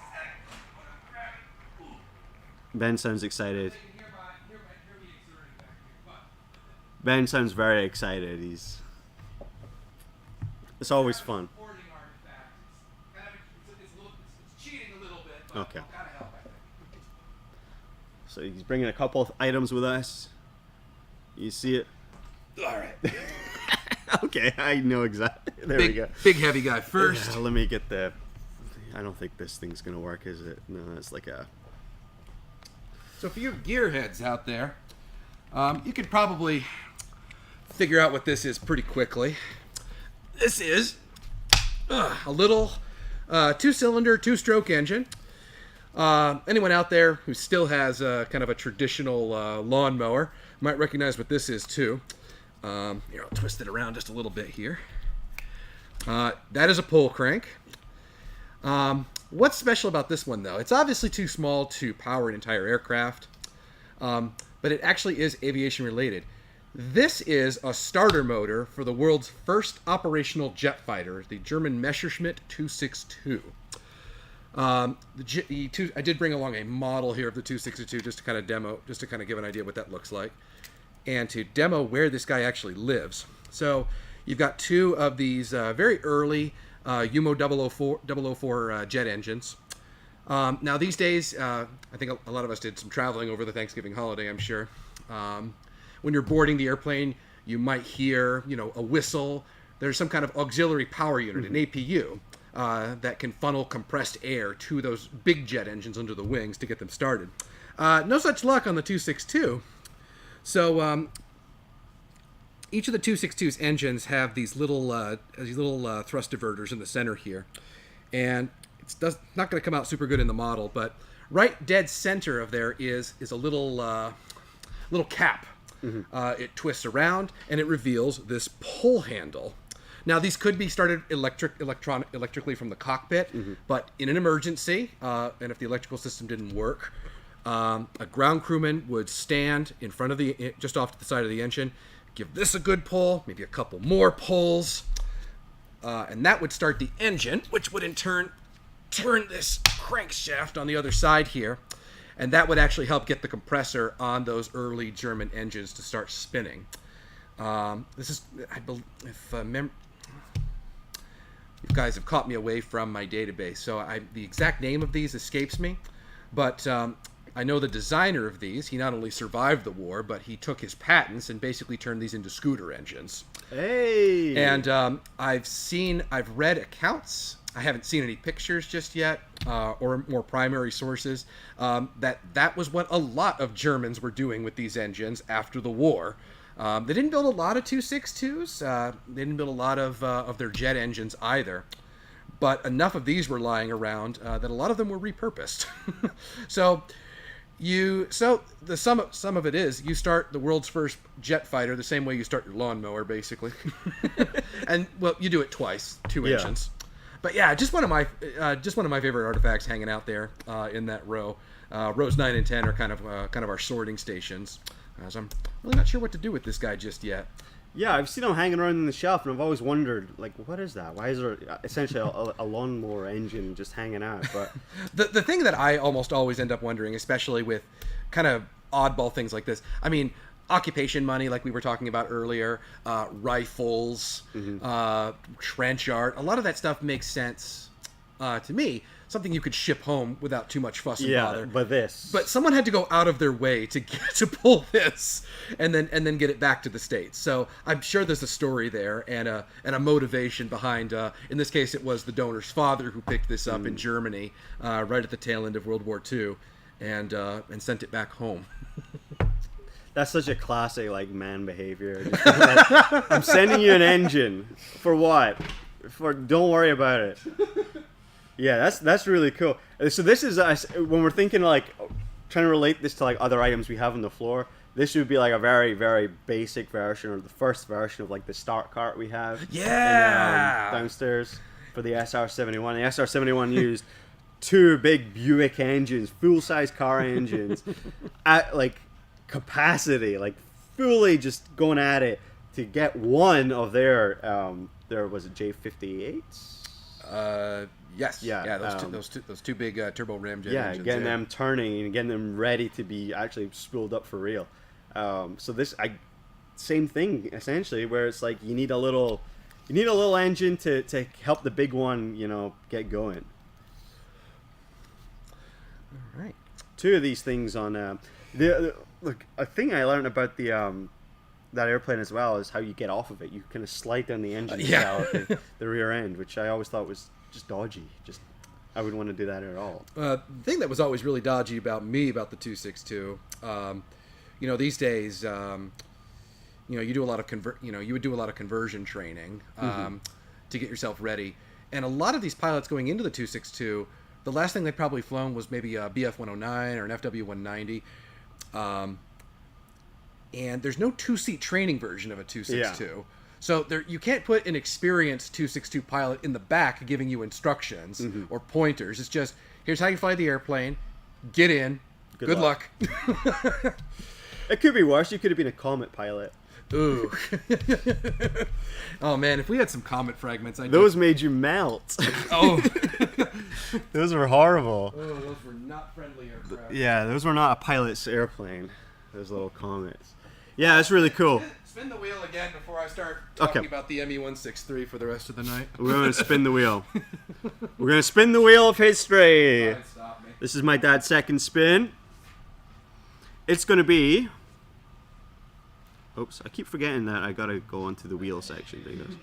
Ben sounds excited. Ben sounds very excited. It's always fun. Okay. So he's bringing a couple of items with us. You see it? All right. Okay, I know exactly. There we go. Big heavy guy first. Yeah, let me get the. I don't think this thing's gonna work, is it? No, it's like a. So for you gearheads out there, you could probably figure out what this is pretty quickly. This is a little 2-cylinder, 2-stroke engine. Anyone out there who still has kind of a traditional lawnmower might recognize what this is too. Here, I'll twist it around just a little bit here. That is a pull crank. What's special about this one, though? It's obviously too small to power an entire aircraft, but it actually is aviation related. This is a starter motor for the world's first operational jet fighter, the German Messerschmitt 262. I did bring along a model here of the 262 just to kind of demo, just to kind of give an idea what that looks like, and to demo where this guy actually lives. So you've got 2 of these very early UMO 004 jet engines. Now these days, I think a lot of us did some traveling over the Thanksgiving holiday, I'm sure. When you're boarding the airplane, you might hear, a whistle. There's some kind of auxiliary power unit, an APU, that can funnel compressed air to those big jet engines under the wings to get them started. No such luck on the 262. So each of the 262's engines have these little thrust diverters in the center here, and it's not going to come out super good in the model, but right dead center of there is a little cap. It twists around and it reveals this pull handle. Now these could be started electrically from the cockpit, but in an emergency, and if the electrical system didn't work, a ground crewman would stand in front of just off to the side of the engine, give this a good pull, maybe a couple more pulls, and that would start the engine, which would in turn turn this crankshaft on the other side here, and that would actually help get the compressor on those early German engines to start spinning. This is, I believe, if you guys have caught me away from my database, so the exact name of these escapes me, but I know the designer of these. He not only survived the war, but he took his patents and basically turned these into scooter engines. Hey! And I've read accounts. I haven't seen any pictures just yet, or more primary sources, that was what a lot of Germans were doing with these engines after the war. They didn't build a lot of 262s. They didn't build a lot of their jet engines either. But enough of these were lying around that a lot of them were repurposed. So the sum of it is you start the world's first jet fighter the same way you start your lawnmower, basically. And well, you do it twice, two engines. But yeah, just one of my favorite artifacts hanging out there in that row. Rows 9 and 10 are kind of our sorting stations. So I'm really not sure what to do with this guy just yet. Yeah, I've seen them hanging around in the shelf, and I've always wondered, like, what is that? Why is there essentially a lawnmower engine just hanging out? But the thing that I almost always end up wondering, especially with kind of oddball things like this, I mean, occupation money, like we were talking about earlier, rifles, trench art, a lot of that stuff makes sense to me. Something you could ship home without too much fuss and bother. But someone had to go out of their way to pull this and then get it back to the States. So I'm sure there's a story there and a motivation behind. In this case, it was the donor's father who picked this up in Germany right at the tail end of World War II and sent it back home. That's such a classic, like, man behavior. Just like, I'm sending you an engine. For what? Don't worry about it. Yeah, that's really cool. So this is when we're thinking, like, trying to relate this to, like, other items we have on the floor. This would be like a very, very basic version, or the first version of, like, the start cart we have. Yeah. Downstairs for the SR-71. The SR-71 used two big Buick engines, full-size car engines, at, like, capacity, like, fully just going at it to get one of their was it J58s? Yes. Yeah. Those two big turbo ram jet engines. Getting them turning and getting them ready to be actually spooled up for real. So this same thing essentially, where it's like you need a little engine to help the big one, get going. All right. Two of these things on look, a thing I learned about the that airplane as well is how you get off of it. You kind of slide down the engine the rear end, which I always thought was just dodgy. I wouldn't want to do that at all. The thing that was always really dodgy about the 262, these days, you do a lot of you would do a lot of conversion training to get yourself ready, and a lot of these pilots going into the 262, the last thing they'd probably flown was maybe a BF-109 or an FW-190. And there's no two-seat training version of a 262. Yeah. So you can't put an experienced 262 pilot in the back giving you instructions or pointers. It's just, here's how you fly the airplane. Get in. Good luck. It could be worse. You could have been a Comet pilot. Ooh. Oh, man, if we had some Comet fragments. Those made you melt. Oh. Those were horrible. Oh, those were not friendly aircraft. Yeah, those were not a pilot's airplane. Those little Comets. Yeah, that's really cool. Spin the wheel again before I start talking about the ME-163 for the rest of the night. We're going to spin the wheel. We're going to spin the wheel of history. Stop. This is my dad's second spin. It's going to be... Oops, I keep forgetting that I got to go onto the wheel section. Because...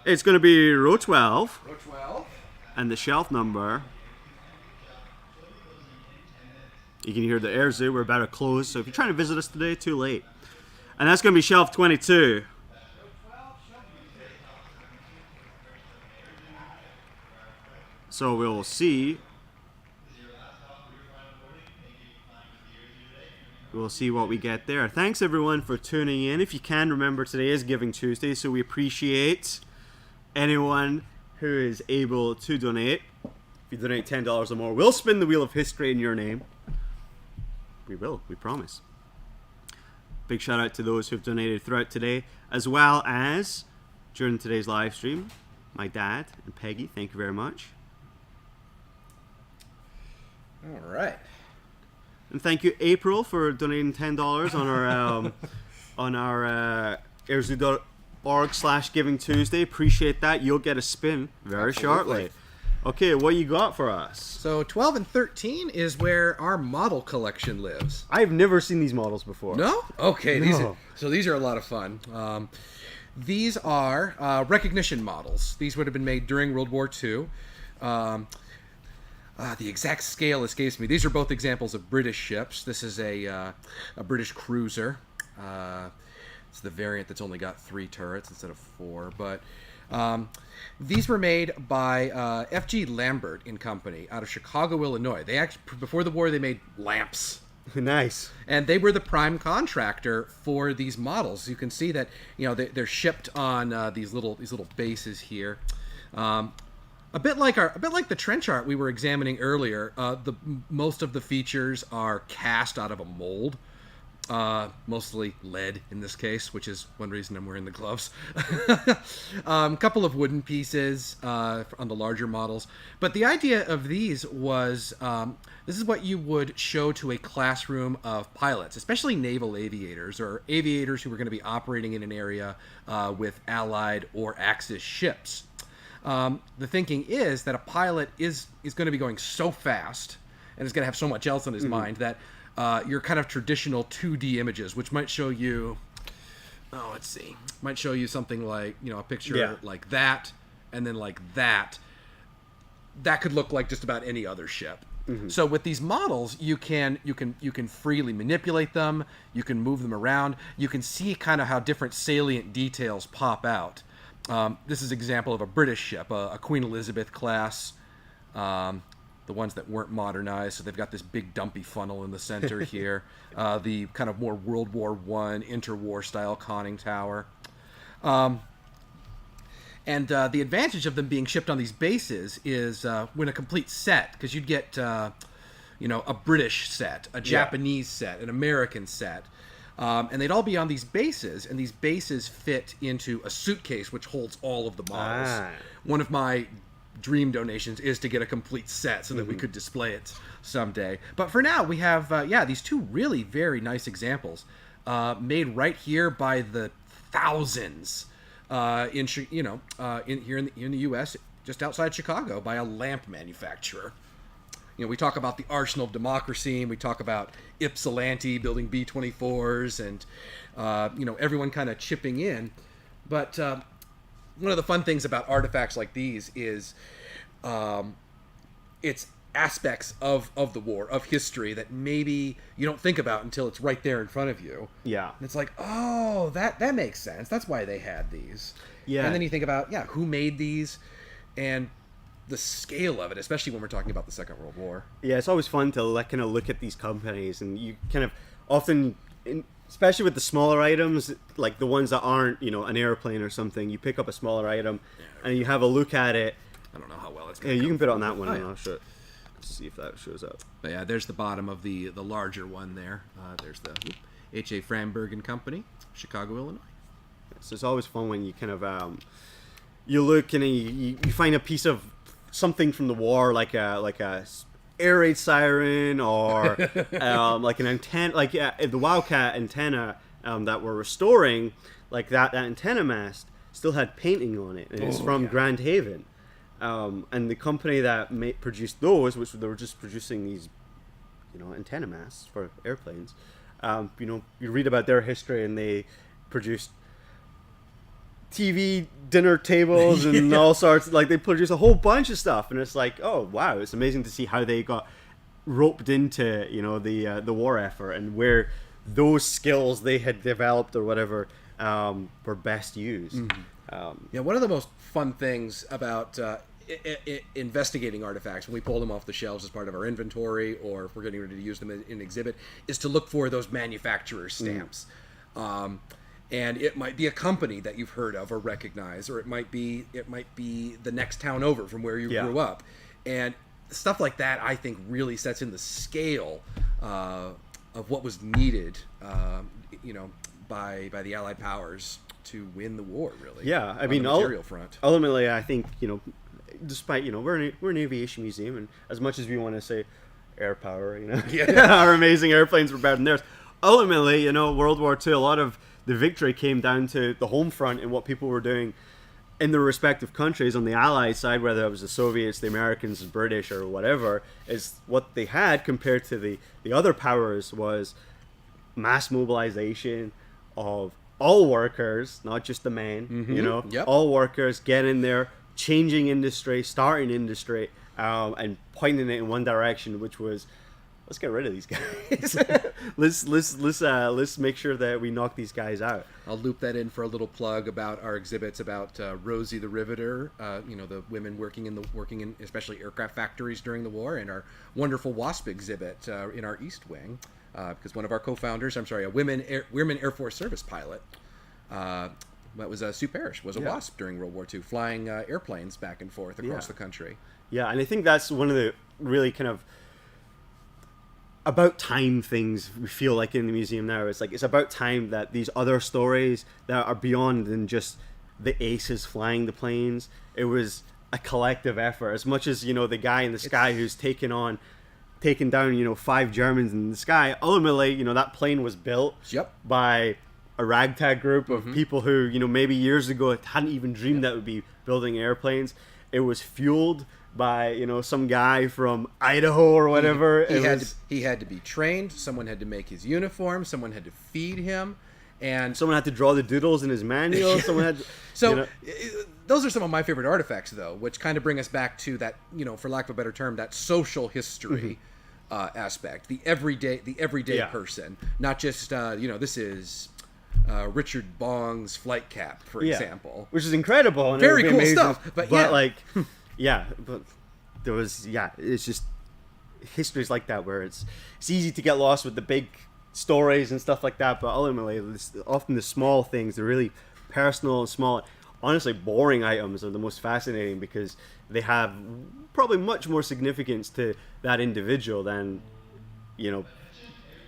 It's going to be row 12. Row 12. And the shelf number... You can hear the air zoo. We're about to close. So if you're trying to visit us today, too late. And that's going to be shelf 22. So we'll see. We'll see what we get there. Thanks everyone for tuning in. If you can, remember today is Giving Tuesday, so we appreciate anyone who is able to donate. If you donate $10 or more, we'll spin the wheel of history in your name. We will, we promise. Big shout out to those who've donated throughout today, as well as during today's live stream. My dad and Peggy, thank you very much. All right. And thank you, April, for donating $10 on our airzoo.org/Giving Tuesday. Appreciate that. You'll get a spin very shortly. Okay, what you got for us? So 12 and 13 is where our model collection lives. I've never seen these models before. No? Okay. No. These are a lot of fun. These are recognition models. These would have been made during World War II. The exact scale escapes me. These are both examples of British ships. This is a British cruiser. It's the variant that's only got 3 turrets instead of 4. But these were made by F.G. Lambert and Company out of Chicago, Illinois. They actually, before the war, they made lamps. Nice. And they were the prime contractor for these models. You can see that, you know, they're shipped on these little bases here. A bit like the trench art we were examining earlier. Most of the features are cast out of a mold. Mostly lead in this case, which is one reason I'm wearing the gloves. Couple of wooden pieces on the larger models. But the idea of these was, this is what you would show to a classroom of pilots, especially naval aviators or aviators who were going to be operating in an area with Allied or Axis ships. The thinking is that a pilot is going to be going so fast and is going to have so much else on his mind that your kind of traditional 2D images, which might show you, might show you something like, you know, a picture like that, and then like that. That could look like just about any other ship. Mm-hmm. So with these models, you can freely manipulate them. You can move them around. You can see kind of how different salient details pop out. This is an example of a British ship, a Queen Elizabeth class. The ones that weren't modernized, so they've got this big dumpy funnel in the center here. The kind of more World War I interwar style conning tower. And the advantage of them being shipped on these bases is when a complete set, because you'd get a British set, a Japanese set, an American set. And they'd all be on these bases, and these bases fit into a suitcase which holds all of the models. One of my dream donations is to get a complete set so that we could display it someday. But for now, we have these two really very nice examples made right here by the thousands in the U.S. just outside Chicago by a lamp manufacturer. You know, we talk about the arsenal of democracy, and we talk about Ypsilanti building B-24s, and everyone kind of chipping in. But one of the fun things about artifacts like these is it's aspects of the war, of history, that maybe you don't think about until it's right there in front of you. Yeah. And it's like, oh, that makes sense. That's why they had these. Yeah. And then you think about, who made these, and the scale of it, especially when we're talking about the Second World War. Yeah, it's always fun to kind of look at these companies, and you kind of often, especially with the smaller items, like the ones that aren't, an airplane or something, you pick up a smaller item and you have a look at it. I don't know how well it's going to you can put it on that one, and I'll show it. Let's see if that shows up. But yeah, there's the bottom of the larger one there. There's the H.A. Framberg and Company, Chicago, Illinois. So it's always fun when you kind of you look and you find a piece of something from the war, like a air raid siren, or like an antenna, like the Wildcat antenna that we're restoring, like that antenna mast still had painting on it, and it's from Grand Haven. And the company that produced those, which they were just producing these, antenna masts for airplanes. You read about their history, and they produced TV dinner tables and all sorts. Like, they produce a whole bunch of stuff, and it's like, oh wow, it's amazing to see how they got roped into the war effort, and where those skills they had developed or whatever were best used. One of the most fun things about investigating artifacts when we pull them off the shelves as part of our inventory, or if we're getting ready to use them in an exhibit, is to look for those manufacturer stamps. And it might be a company that you've heard of or recognize, or it might be the next town over from where you grew up, and stuff like that. I think really sets in the scale of what was needed, by the Allied powers to win the war. Really, I mean, on the material front. Ultimately, I think despite we're an aviation museum, and as much as we want to say air power, our amazing airplanes were better than theirs. Ultimately, World War II, a lot of the victory came down to the home front and what people were doing in their respective countries on the Allied side, whether it was the Soviets, the Americans, the British, or whatever. Is what they had compared to the other powers was mass mobilization of all workers, not just the men. All workers get in there, changing industry, starting industry, and pointing it in one direction, which was, let's get rid of these guys. let's make sure that we knock these guys out. I'll loop that in for a little plug about our exhibits about Rosie the Riveter, the women working in especially aircraft factories during the war, and our wonderful WASP exhibit in our East Wing, because one of our co-founders, a women Air Force service pilot, that was Sue Parrish, was a WASP during World War II, flying airplanes back and forth across the country. Yeah, and I think that's one of the really kind of about time things we feel like in the museum now. It's like, it's about time that these other stories that are beyond than just the aces flying the planes. It was a collective effort, as much as the guy in the sky who's taken down 5 Germans in the sky. Ultimately, that plane was built by a ragtag group of people who maybe years ago hadn't even dreamed that would be building airplanes. It was fueled by some guy from Idaho or whatever. He had to be trained. Someone had to make his uniform. Someone had to feed him, and someone had to draw the doodles in his manual. Someone had to, those are some of my favorite artifacts, though, which kind of bring us back to that, for lack of a better term, that social history aspect, the everyday person, not just this is Richard Bong's flight cap, for example, which is incredible and very cool amazing, stuff. But but there was it's just histories like that where it's easy to get lost with the big stories and stuff like that, but ultimately often the small things, the really personal and small, honestly boring items are the most fascinating, because they have probably much more significance to that individual than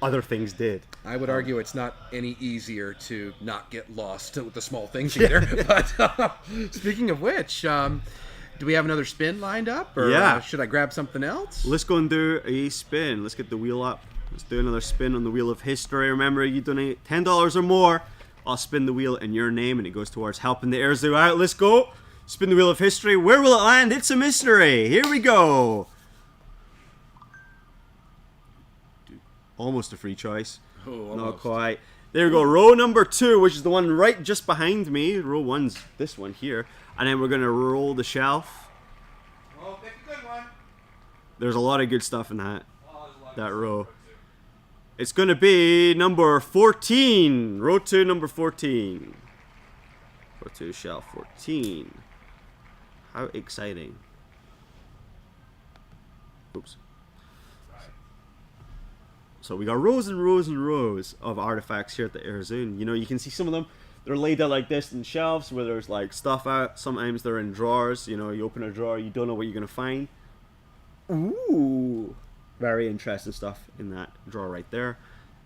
other things did. I would argue it's not any easier to not get lost with the small things either. But speaking of which, do we have another spin lined up, or should I grab something else? Let's go and do a spin. Let's get the wheel up. Let's do another spin on the Wheel of History. Remember, you donate $10 or more, I'll spin the wheel in your name, and it goes towards helping the Air Zoo out. Let's go. Spin the Wheel of History. Where will it land? It's a mystery. Here we go. Almost a free choice. Oh, not quite. There we go. Row number 2, which is the one right just behind me. Row 1's this one here. And then we're going to roll the shelf. Oh, pick a good one. There's a lot of good stuff in that row. It's going to be number 14. Row 2, number 14. Row 2, shelf 14. How exciting. Oops. So we got rows and rows and rows of artifacts here at the Air Zoo. You can see some of them. They're laid out like this in shelves where there's like stuff out. Sometimes they're in drawers. You open a drawer, you don't know what you're gonna find. Ooh, very interesting stuff in that drawer right there.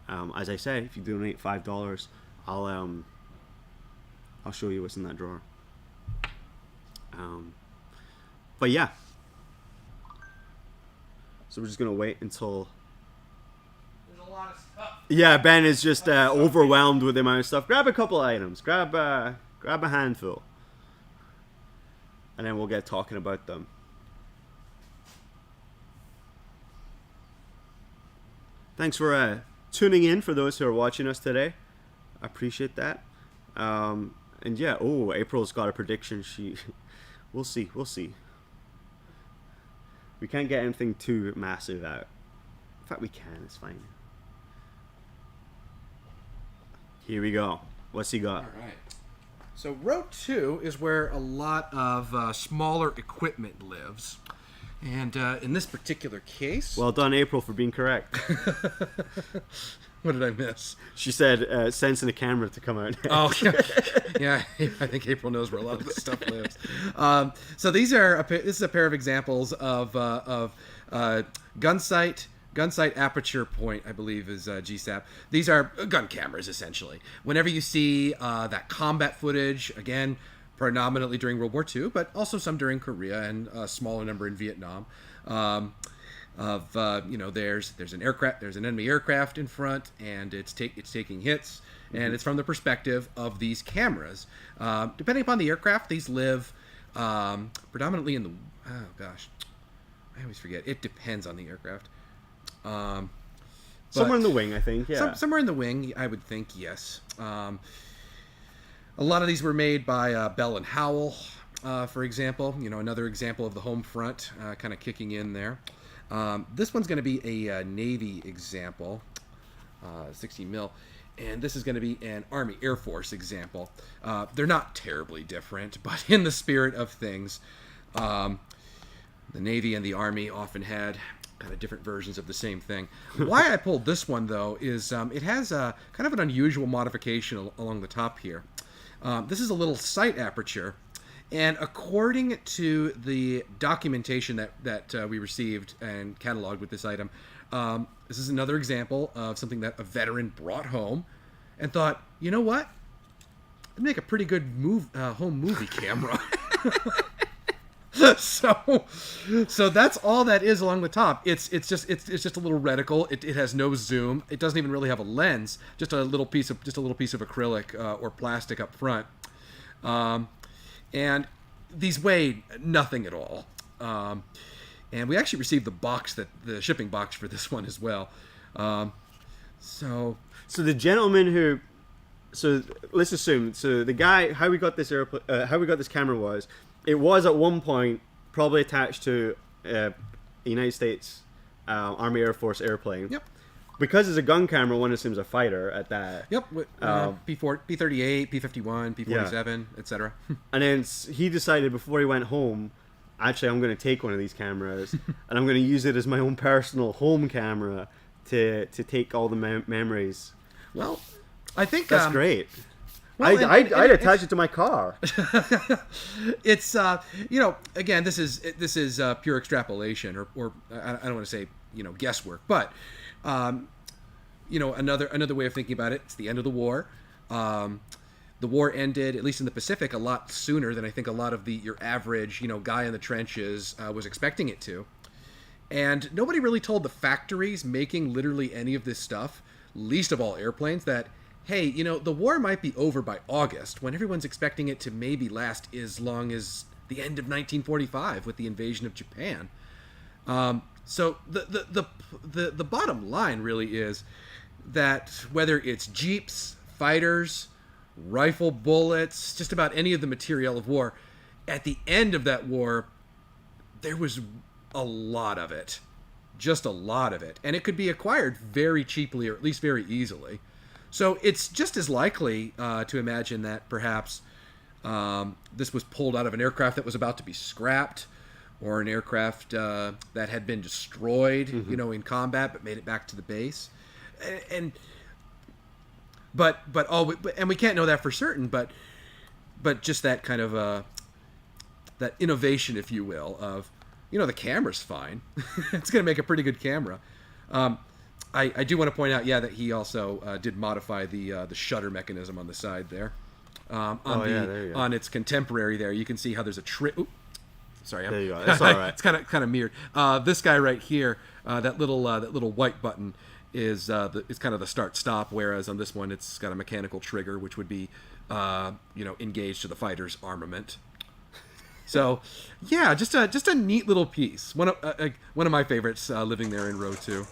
As I say, if you donate $5, I'll show you what's in that drawer. But yeah. So we're just gonna wait until. A lot of stuff. Yeah, Ben is just overwhelmed with the amount of stuff. Grab a couple items. Grab a handful. and then we'll get talking about them. Thanks for tuning in for those who are watching us today. I appreciate that. And yeah, April's got a prediction. We'll see. We can't get anything too massive out. In fact, we can. It's fine. Here we go. What's he got? All right. So row 2 is where a lot of smaller equipment lives. And in this particular case... Well done, April, for being correct. What did I miss? She said sensing a camera to come out. Oh, yeah. I think April knows where a lot of this stuff lives. So this is a pair of examples of gun sight aperture point, I believe is GSAP. These are gun cameras, essentially. Whenever you see that combat footage, again, predominantly during World War II, but also some during Korea and a smaller number in Vietnam, there's an enemy aircraft in front, and it's taking hits, and it's from the perspective of these cameras. Depending upon the aircraft, these live predominantly in the I always forget. It depends on the aircraft. Somewhere in the wing, I think. Yeah. Somewhere in the wing, I would think. Yes. A lot of these were made by Bell and Howell, for example. Another example of the home front kind of kicking in there. This one's going to be a Navy example, 16 mil, and this is going to be an Army Air Force example. They're not terribly different, but in the spirit of things, the Navy and the Army often had kind of different versions of the same thing. Why I pulled this one, though, is it has a kind of an unusual modification along the top here. This is a little sight aperture. And according to the documentation that we received and cataloged with this item, this is another example of something that a veteran brought home and thought, you know what? It'd make a pretty good home movie camera. So that's all that is along the top. It's just a little reticle. It has no zoom. It doesn't even really have a lens. Just a little piece of acrylic or plastic up front. And these weigh nothing at all. And we actually received the shipping box for this one as well. So the gentleman let's assume, the guy, how we got this camera was, it was at one point probably attached to a United States Army Air Force airplane. Yep. Because it's a gun camera, one assumes a fighter at that. Yep. P-38, P-51, P-47, etc. And then he decided before he went home, actually, I'm going to take one of these cameras and I'm going to use it as my own personal home camera to take all the memories. Well, I think that's great. Well, I'd attach it to my car. It's again, this is pure extrapolation, or I don't want to say guesswork, but another way of thinking about it. It's the end of the war. The war ended, at least in the Pacific, a lot sooner than I think a lot of your average guy in the trenches was expecting it to. And nobody really told the factories making literally any of this stuff, least of all airplanes, that, hey, the war might be over by August, when everyone's expecting it to maybe last as long as the end of 1945 with the invasion of Japan. So the bottom line really is that whether it's jeeps, fighters, rifle bullets, just about any of the materiel of war, at the end of that war, there was a lot of it. Just a lot of it. And it could be acquired very cheaply, or at least very easily. So it's just as likely to imagine that perhaps this was pulled out of an aircraft that was about to be scrapped, or an aircraft that had been destroyed, in combat, but made it back to the base. But we can't know that for certain. But just that kind of that innovation, if you will, of the camera's fine. It's going to make a pretty good camera. I do want to point out, that he also did modify the shutter mechanism on the side there. On its contemporary there, you can see how there's a sorry, there you go. That's all right. It's kind of mirrored. This guy right here, that little white button is kind of the start-stop, whereas on this one it's got a mechanical trigger, which would be engaged to the fighter's armament. So, yeah, just a neat little piece. One of my favorites living there in row 2.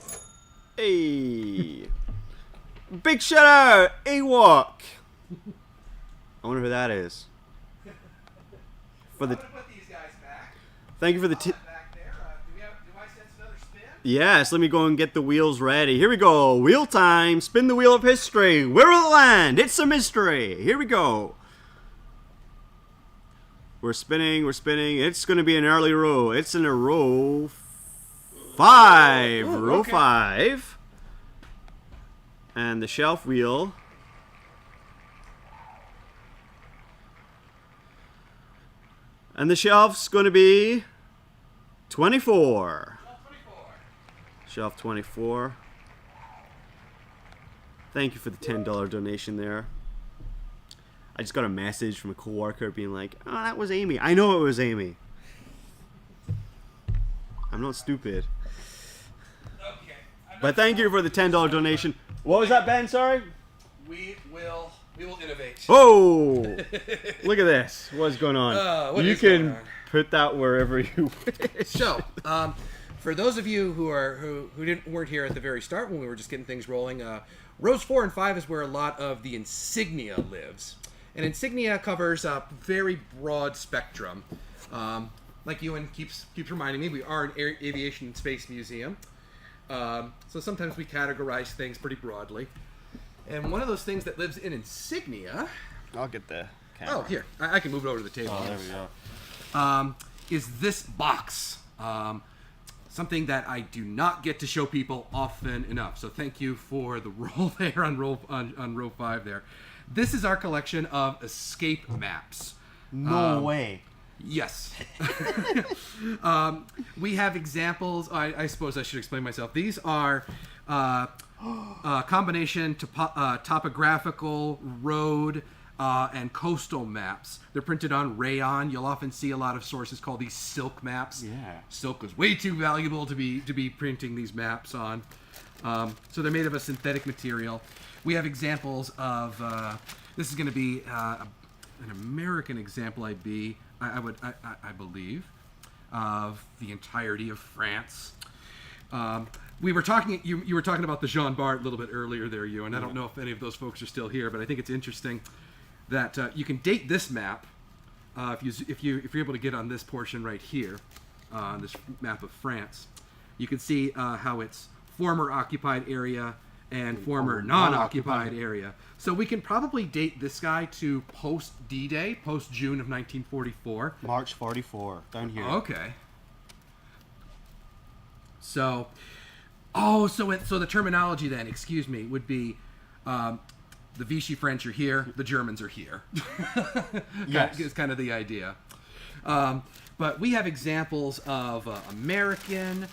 Hey. Big shout out, Ewok. I wonder who that is. For the. I'm gonna put these guys back. Thank you for the. Back there. Do I sense another spin? Yes, let me go and get the wheels ready. Here we go. Wheel time. Spin the wheel of history. Where will it land? It's a mystery. Here we go. We're spinning. It's going to be an early row. It's in a row 5. Ooh, row okay. 5. And the shelf wheel. And the shelf's going to be 24. Shelf 24. Thank you for the $10 donation there. I just got a message from a coworker being like, "Oh, that was Amy." I know it was Amy. I'm not stupid. Okay. But thank you for the $10 donation. What was that, Ben? Sorry? We will innovate. Oh! Look at this. What's going on? What You is can going on? put that wherever you wish. So, for those of you who weren't here at the very start when we were just getting things rolling, rows 4 and 5 is where a lot of the insignia lives, and insignia covers a very broad spectrum. Like Ewan keeps reminding me, we are an aviation and space museum, so sometimes we categorize things pretty broadly. And one of those things that lives in insignia. I'll get the camera. Oh, here I can move it over to the table. Oh, there we go. Is this box. Something that I do not get to show people often enough. So thank you for the roll there on row 5 there. This is our collection of escape maps. No way. Yes. We have examples. I suppose I should explain myself. These are combination topographical, road, and coastal maps. They're printed on rayon. You'll often see a lot of sources call these silk maps. Yeah. Silk was way too valuable to be printing these maps on. So they're made of a synthetic material. We have examples of. This is going to be an American example. I believe, of the entirety of France. We were talking. You were talking about the Jean Bart a little bit earlier there, you, and I don't know if any of those folks are still here, but I think it's interesting that you can date this map if you're able to get on this portion right here, on this map of France. You can see how it's former occupied area and former non-occupied area. So we can probably date this guy to post D-Day, post June of 1944. March 44, down here. Okay. So the terminology then, excuse me, would be the Vichy French are here, the Germans are here. Yes. Is kind of the idea. But we have examples of American,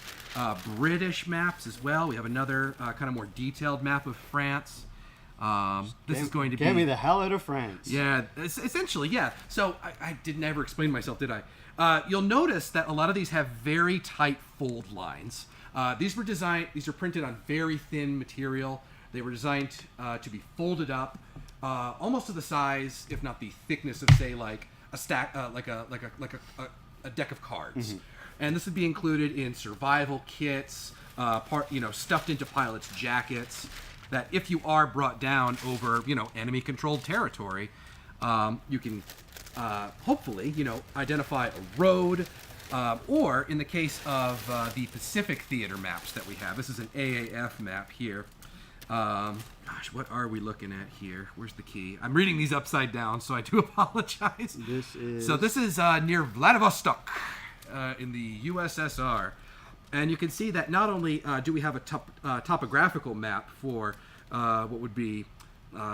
British maps as well. We have another kind of more detailed map of France. This is going to be... Get me the hell out of France. Yeah, essentially, yeah. So I didn't ever explain myself, did I? You'll notice that a lot of these have very tight fold lines. These are printed on very thin material. They were designed to be folded up, almost to the size, if not the thickness of, say, like a stack, like a deck of cards. Mm-hmm. And this would be included in survival kits, stuffed into pilots' jackets. That if you are brought down over, enemy controlled territory, you can hopefully, identify a road, or in the case of the Pacific Theater maps that we have, this is an AAF map here. Gosh, what are we looking at here? Where's the key? I'm reading these upside down, so I do apologize. This is near Vladivostok in the USSR. And you can see that not only do we have a topographical map for what would be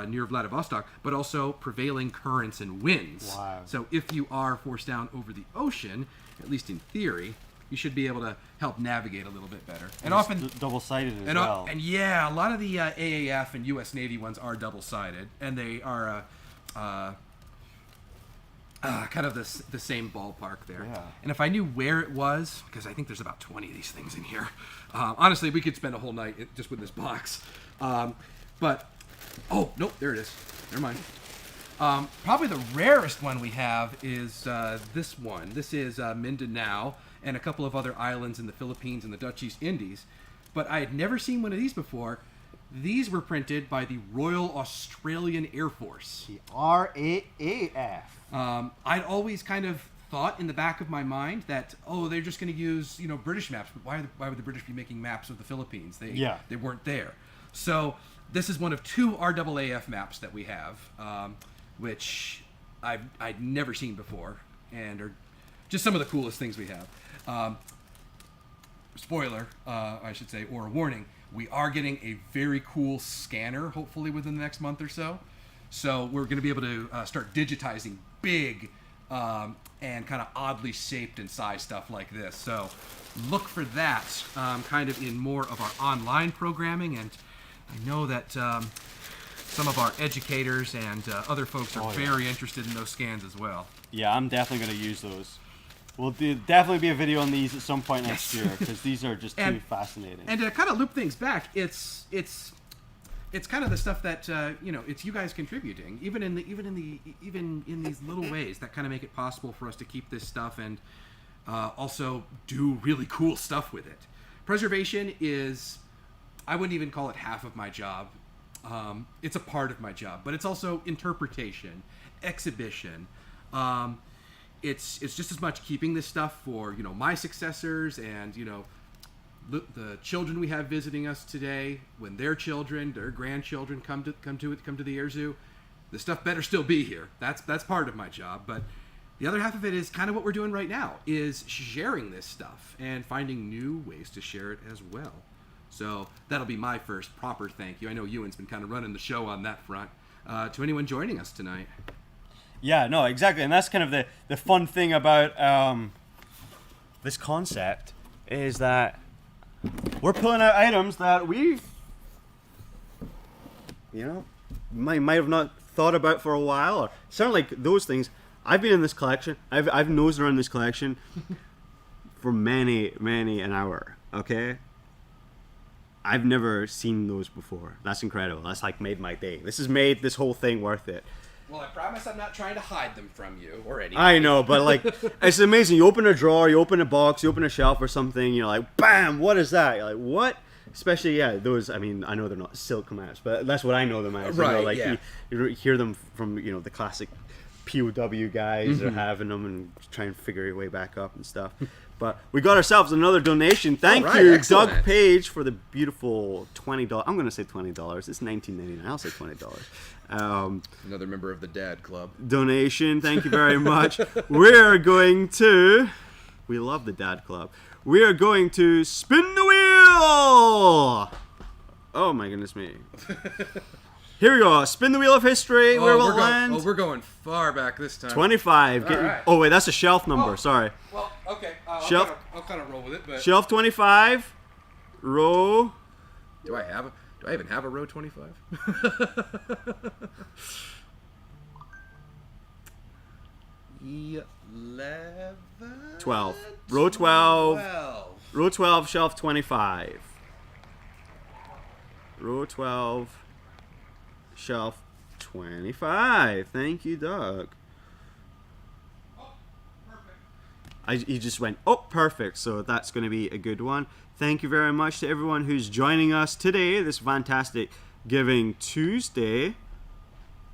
near Vladivostok, but also prevailing currents and winds. Wow. So if you are forced down over the ocean, at least in theory, you should be able to help navigate a little bit better. And often double-sided as well. And yeah, a lot of the AAF and U.S. Navy ones are double-sided, and they are kind of the same ballpark there. Yeah. And if I knew where it was, because I think there's about 20 of these things in here. Honestly, we could spend a whole night just with this box. But, oh, nope, there it is. Never mind. Probably the rarest one we have is this one. This is Mindanao and a couple of other islands in the Philippines and the Dutch East Indies. But I had never seen one of these before. These were printed by the Royal Australian Air Force. The RAAF. I'd always kind of thought in the back of my mind that, oh, they're just going to use, British maps. But why would the British be making maps of the Philippines? They weren't there. So this is one of two RAAF maps that we have, which I'd never seen before, and are just some of the coolest things we have. Spoiler, I should say, or a warning. We are getting a very cool scanner, hopefully within the next month or so. So we're going to be able to start digitizing big and kind of oddly shaped and sized stuff like this. So look for that kind of in more of our online programming. And I know that some of our educators and other folks are very interested in those scans as well. Yeah, I'm definitely going to use those. We'll definitely be a video on these at some point next year, because these are just too fascinating. And to kind of loop things back, it's kind of the stuff that it's you guys contributing, even in these little ways that kind of make it possible for us to keep this stuff and also do really cool stuff with it. Preservation is, I wouldn't even call it half of my job. It's a part of my job, but it's also interpretation, exhibition. It's just as much keeping this stuff for my successors and the children we have visiting us today. When their children, their grandchildren come to the Air Zoo, the stuff better still be here. That's part of my job. But the other half of it is kind of what we're doing right now, is sharing this stuff and finding new ways to share it as well. So that'll be my first proper thank you. I know Ewan's been kind of running the show on that front. To anyone joining us tonight. Yeah, no, exactly. And that's kind of the fun thing about this concept, is that we're pulling out items that we might have not thought about for a while. Or sound like those things. I've been in this collection. I've nosed around this collection for many an hour. Okay, I've never seen those before. That's incredible. That's like made my day. This has made this whole thing worth it. Well, I promise I'm not trying to hide them from you or anything. I know, but like, it's amazing. You open a drawer, you open a box, you open a shelf or something, you're like, bam, what is that? You're like, what? Especially, those, I mean, I know they're not silk maps, but that's what I know them as. Right, you hear them from, the classic POW guys are having them and try and figure your way back up and stuff. But we got ourselves another donation. Thank you, excellent. Doug Page, for the beautiful $20. I'm going to say $20. It's $19.99. I'll say $20. Another member of the Dad Club. Donation. Thank you very much. We're going to... We love the Dad Club. We are going to spin the wheel! Oh my goodness me. Here we go. Spin the wheel of history. Where will it land? We're going far back this time. 25. Right. Oh wait, that's a shelf number. Sorry. Well, okay. Shelf. I'll kind of roll with it. But Shelf 25. Row. Do I even have a row 25? 11. 12. Row 12. Row 12. Shelf 25. Row 12. Shelf 25. Thank you, Doug. Oh, perfect. He just went, oh, perfect. So that's going to be a good one. Thank you very much to everyone who's joining us today, this fantastic Giving Tuesday.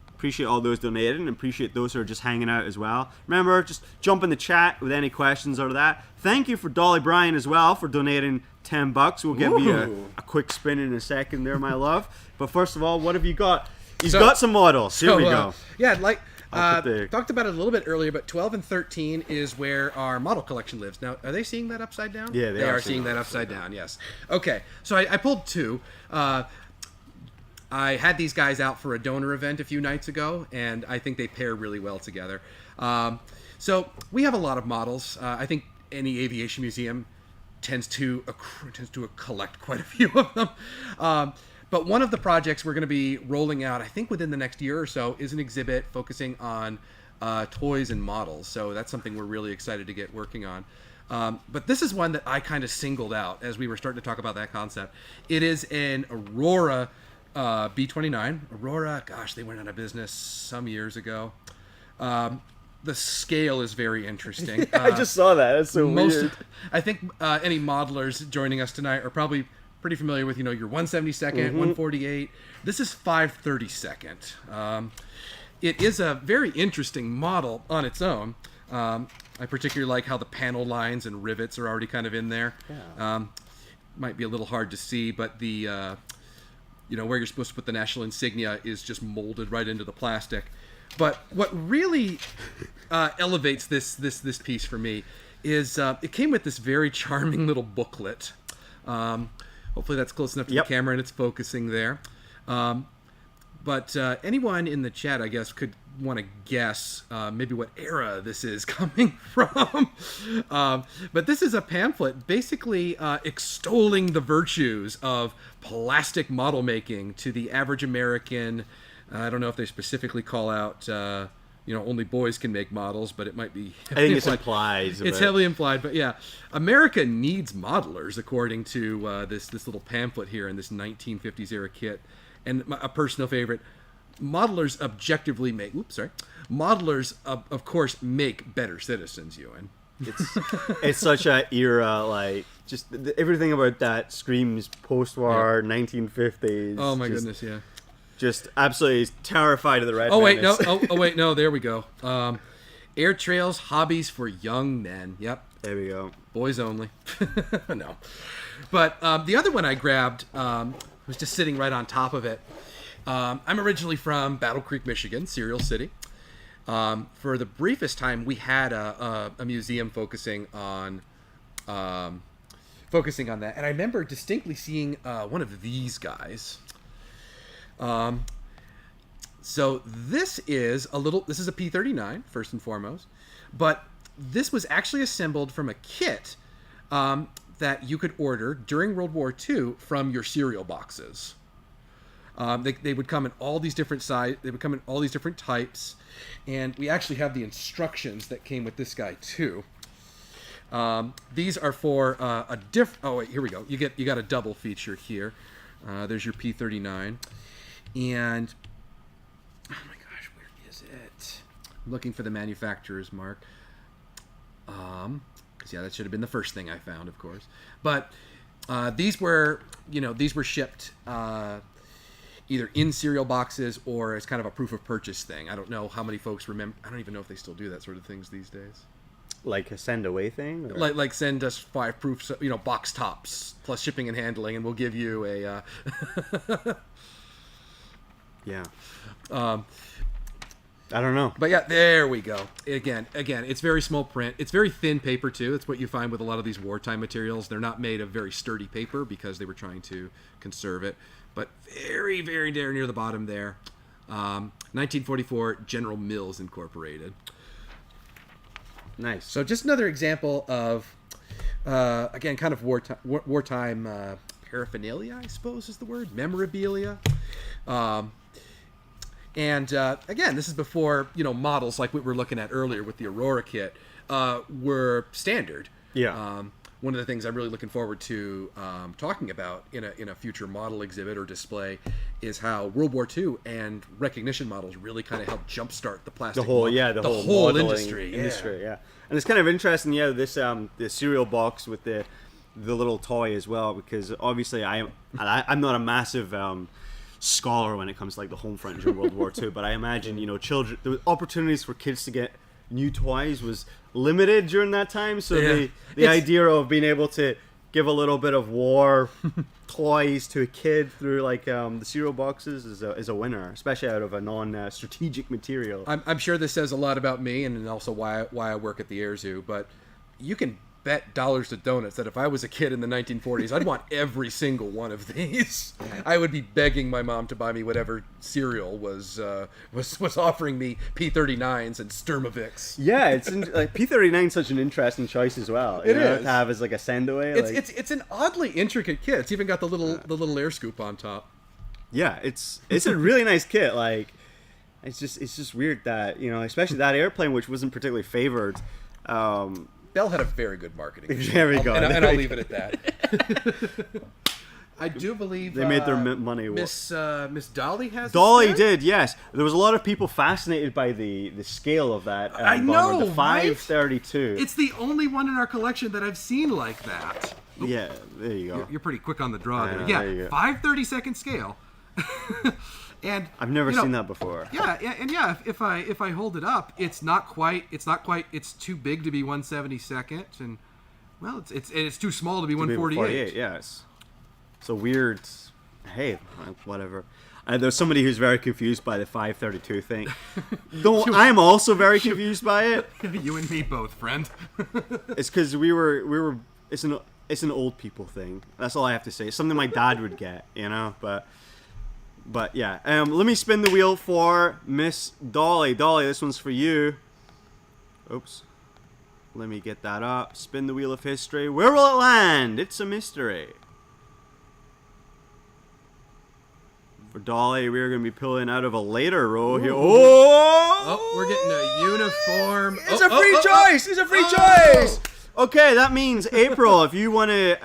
Appreciate all those donating and appreciate those who are just hanging out as well. Remember, just jump in the chat with any questions or that. Thank you for Dolly Bryan as well for donating $10. We'll give you a quick spin in a second there, my love. But first of all, what have you got? He's got some models. Here we go. Yeah, talked about it a little bit earlier, but 12 and 13 is where our model collection lives. Now, are they seeing that upside down? Yeah, they are seeing that upside down, yes. Okay, so I pulled two. I had these guys out for a donor event a few nights ago, and I think they pair really well together. So we have a lot of models. I think any aviation museum tends to collect quite a few of them. But one of the projects we're going to be rolling out, I think within the next year or so, is an exhibit focusing on toys and models. So that's something we're really excited to get working on. But this is one that I kind of singled out as we were starting to talk about that concept. It is an Aurora B-29. Aurora, gosh, they went out of business some years ago. The scale is very interesting. I just saw that. That's so weird. I think any modelers joining us tonight are probably pretty familiar with, your 172nd, 148. This is 532nd. It is a very interesting model on its own. I particularly like how the panel lines and rivets are already kind of in there. Yeah. Might be a little hard to see, but the where you're supposed to put the national insignia is just molded right into the plastic. But what really elevates this piece for me is it came with this very charming little booklet. Hopefully that's close enough to the camera and it's focusing there. But anyone in the chat, I guess, could want to guess maybe what era this is coming from. But this is a pamphlet basically extolling the virtues of plastic model making to the average American. I don't know if they specifically call out, only boys can make models, but it might be. I think it's implied. It's heavily implied, but yeah, America needs modelers, according to this little pamphlet here in this 1950s era kit. And a personal favorite, modelers objectively make. Modelers of course make better citizens. Ewan. It's such a era, like just everything about that screams post-war 1950s. Oh my goodness, yeah. Just absolutely terrified of the red. Oh wait, no. Oh wait, no. There we go. Air trails, hobbies for young men. Yep. There we go. Boys only. No. But the other one I grabbed was just sitting right on top of it. I'm originally from Battle Creek, Michigan, Cereal City. For the briefest time, we had a museum focusing on that, and I remember distinctly seeing one of these guys. So this is a P-39 first and foremost, but this was actually assembled from a kit that you could order during World War II from your cereal boxes. They would come in all these different they would come in all these different types, and we actually have the instructions that came with this guy too. These are for oh wait, here we go. You got a double feature here. There's your P-39. And oh my gosh, where is it? I'm looking for the manufacturer's mark. Yeah, that should have been the first thing I found, of course. But these were shipped either in cereal boxes or as kind of a proof of purchase thing. I don't know how many folks remember. I don't even know if they still do that sort of things these days. Like a send away thing? Or? Like send us 5 proofs, box tops plus shipping and handling, and we'll give you a. Yeah. I don't know. But yeah, there we go. Again, it's very small print. It's very thin paper too. It's what you find with a lot of these wartime materials. They're not made of very sturdy paper because they were trying to conserve it. But very, very near the bottom there. 1944, General Mills Incorporated. Nice. So just another example of, again, kind of wartime paraphernalia, I suppose is the word. Memorabilia. And again, this is before models like we were looking at earlier with the Aurora kit were standard. Yeah. One of the things I'm really looking forward to talking about in a future model exhibit or display is how World War II and recognition models really kind of helped jumpstart the plastic. The whole industry. Yeah. And it's kind of interesting, this the cereal box with the little toy as well, because obviously I'm not a massive scholar when it comes to like the home front during World War II, but I imagine children, the opportunities for kids to get new toys was limited during that time, so the idea of being able to give a little bit of war toys to a kid through like the cereal boxes is a winner, especially out of a non-strategic material. I'm sure this says a lot about me and also why I work at the Air Zoo, but you can bet dollars to donuts that if I was a kid in the 1940s, I'd want every single one of these. I would be begging my mom to buy me whatever cereal was offering me P-39s and Sturmovix. Yeah, it's like P-39 is such an interesting choice as well. It is to have as like a send away. It's an oddly intricate kit. It's even got the little air scoop on top. Yeah, it's a really nice kit. Like it's just weird that especially that airplane, which wasn't particularly favored. Bell had a very good marketing. There we go. And I'll leave it at that. I do believe They made their money. Miss Dolly has. Dolly did, yes. There was a lot of people fascinated by the scale of that. I know, the 532. It's the only one in our collection that I've seen like that. Yeah, there you go. You're pretty quick on the draw there. there you Yeah, go. 5/32 scale. And I've never seen that before. Yeah, and yeah, if I hold it up, it's too big to be 1/72nd, and well, it's too small to be 1/48. Yes. So weird. Hey, whatever. There's somebody who's very confused by the 532 thing. Though I'm also very confused by it. You and me both, friend. It's because we were. It's an old people thing. That's all I have to say. It's something my dad would get, But yeah. Let me spin the wheel for Miss Dolly. Dolly, this one's for you. Oops. Let me get that up. Spin the wheel of history. Where will it land? It's a mystery. For Dolly, we're going to be pulling out of a later row here. Oh, we're getting a uniform. It's a free choice. It's a free choice. Okay, that means April, if you want to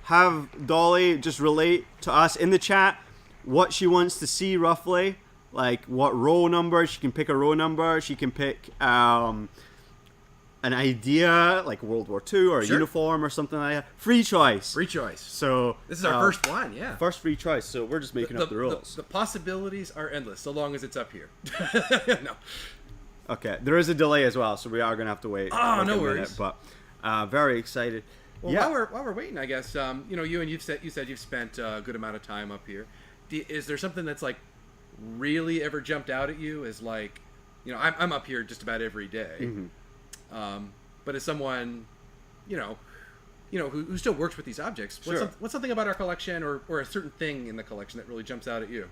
have Dolly just relate to us in the chat what she wants to see roughly, like what row number. She can pick a row number. She can pick an idea like World War II or a uniform or something like that. Free choice. Free choice. So this is our first one, yeah. First free choice. So we're just making up the rules. The possibilities are endless, so long as it's up here. No. Okay, there is a delay as well, so we are gonna have to wait. Oh, no worries. But very excited. Well, yeah. while we're waiting, I guess you said you've spent a good amount of time up here. Is there something that's like really ever jumped out at you as like, I'm up here just about every day. Mm-hmm. But as someone, who still works with these objects, what's something about our collection or a certain thing in the collection that really jumps out at you?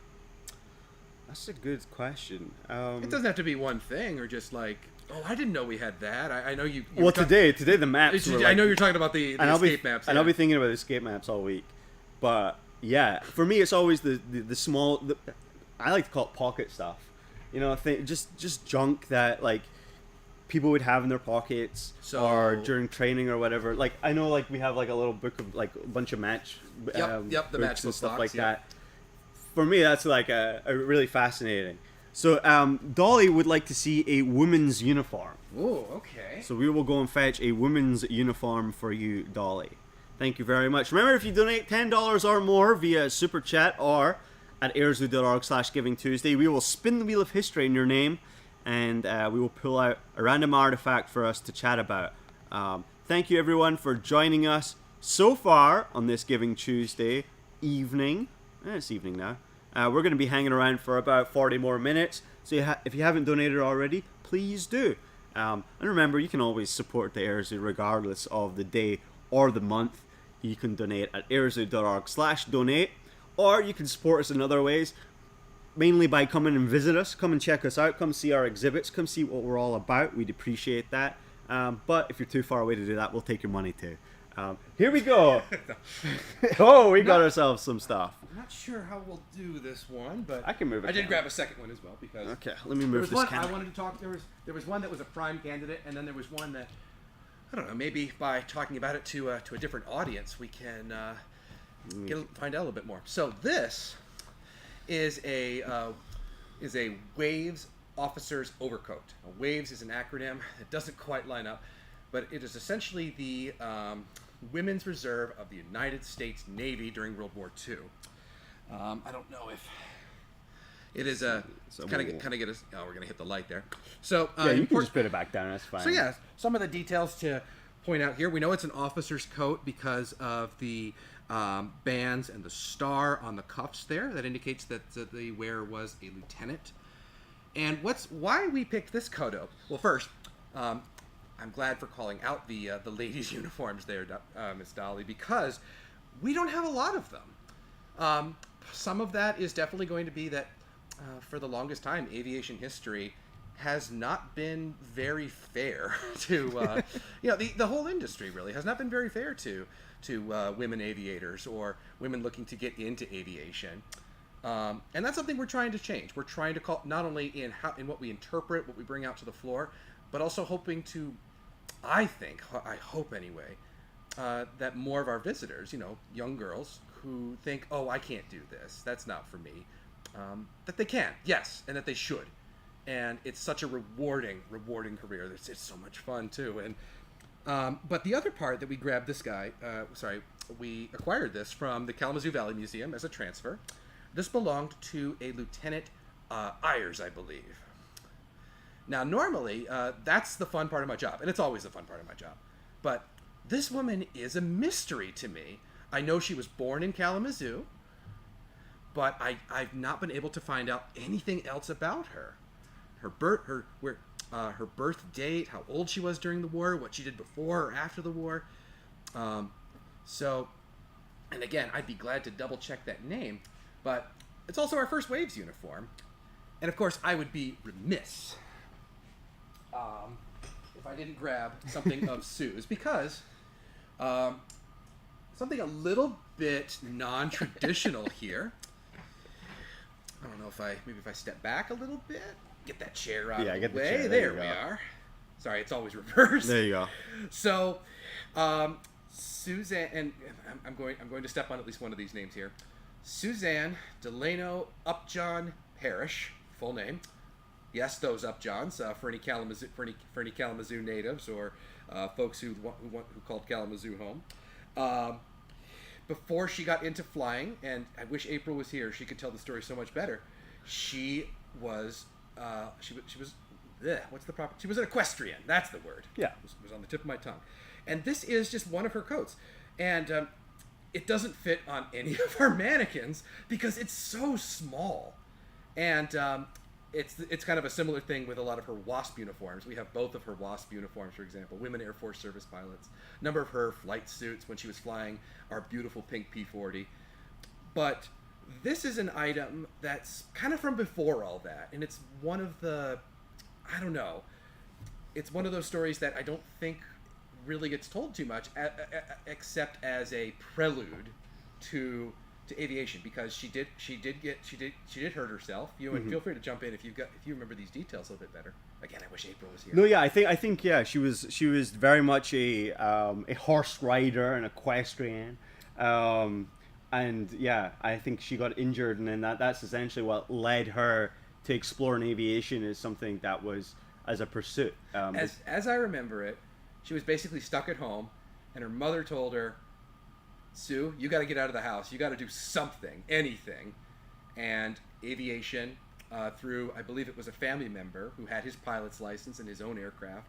That's a good question. It doesn't have to be one thing or just like, oh, I didn't know we had that. I know you. Well, today the maps. I know you're talking about the escape maps. And I'll be thinking about the escape maps all week. But yeah, for me, it's always the small. I like to call it pocket stuff. Just junk that like people would have in their pockets or during training or whatever. Like I know, like we have like a little book of like a bunch of match. The match and stuff box, like that. For me, that's like a really fascinating. So Dolly would like to see a women's uniform. Oh, okay. So we will go and fetch a women's uniform for you, Dolly. Thank you very much. Remember, if you donate $10 or more via Super Chat or at airzoo.org/givingtuesday, we will spin the wheel of history in your name, and we will pull out a random artifact for us to chat about. Thank you, everyone, for joining us so far on this Giving Tuesday evening. It's evening now. We're going to be hanging around for about 40 more minutes. So if you haven't donated already, please do. And remember, you can always support the Airzoo regardless of the day or the month. You can donate at airzoo.org/donate, or you can support us in other ways, mainly by coming and visit us. Come and check us out. Come see our exhibits. Come see what we're all about. We'd appreciate that. But if you're too far away to do that, we'll take your money too. Here we go. We got ourselves some stuff. I'm not sure how we'll do this one, but I can move it. I did grab a second one as well because okay. Let me move this. I wanted to talk. There was one that was a prime candidate, and then there was one that I don't know. Maybe by talking about it to a different audience, we can find out a little bit more. So this is a Waves officer's overcoat. Now, Waves is an acronym. It doesn't quite line up, but it is essentially the Women's Reserve of the United States Navy during World War II. I don't know if it is a kind of get us. Oh, we're gonna hit the light there. So you can just put it back down. That's fine. So yeah, some of the details to point out here. We know it's an officer's coat because of the bands and the star on the cuffs there. That indicates that the wearer was a lieutenant. And why we picked this coat up? Well, first, I'm glad for calling out the ladies' uniforms there, Miss Dolly, because we don't have a lot of them. Some of that is definitely going to be that for the longest time, aviation history has not been very fair to the whole industry really has not been very fair to women aviators or women looking to get into aviation. And that's something we're trying to change. We're trying to call not only in what we interpret, what we bring out to the floor, but also hoping to, I hope anyway, that more of our visitors, young girls who think, oh, I can't do this, that's not for me, that they can, yes, and that they should. And it's such a rewarding career. It's so much fun too. And but the other part that we grabbed this guy, we acquired this from the Kalamazoo Valley Museum as a transfer. This belonged to a Lieutenant Ayers, I believe. Now, normally, that's the fun part of my job, and it's always the fun part of my job. But this woman is a mystery to me. I know she was born in Kalamazoo, but I've not been able to find out anything else about her. Her birth date, how old she was during the war, what she did before or after the war. And again, I'd be glad to double check that name, but it's also our First Waves uniform. And of course, I would be remiss if I didn't grab something of Sue's, because something a little bit non-traditional here. I don't know if I step back a little bit, get that chair out of the way. Chair. There we are. Sorry, it's always reversed. There you go. So, Suzanne, and I'm going to step on at least one of these names here. Suzanne Delano Upjohn Parrish, full name. Yes, those Upjohns, for any Kalamazoo natives or folks who called Kalamazoo home. Before she got into flying, and I wish April was here, she could tell the story so much better. She was she was an equestrian. That's the word. Yeah, it was on the tip of my tongue. And this is just one of her coats, and it doesn't fit on any of our mannequins because it's so small. And it's kind of a similar thing with a lot of her WASP uniforms. We have both of her WASP uniforms, for example, Women Air Force Service pilots. A number of her flight suits when she was flying our beautiful pink P-40. But this is an item that's kind of from before all that, and it's one of the, I don't know, it's one of those stories that I don't think really gets told too much, except as a prelude to aviation, because she did hurt herself. You and feel free to jump in if you remember these details a little bit better. Again, I wish April was here. No, yeah, I think yeah, she was very much a horse rider, an equestrian, and yeah, I think she got injured, and then that's essentially what led her to exploring aviation as something that was as a pursuit. As I remember it, she was basically stuck at home, and her mother told her, Sue, you got to get out of the house. You got to do something, anything. And aviation, through, I believe it was a family member who had his pilot's license and his own aircraft,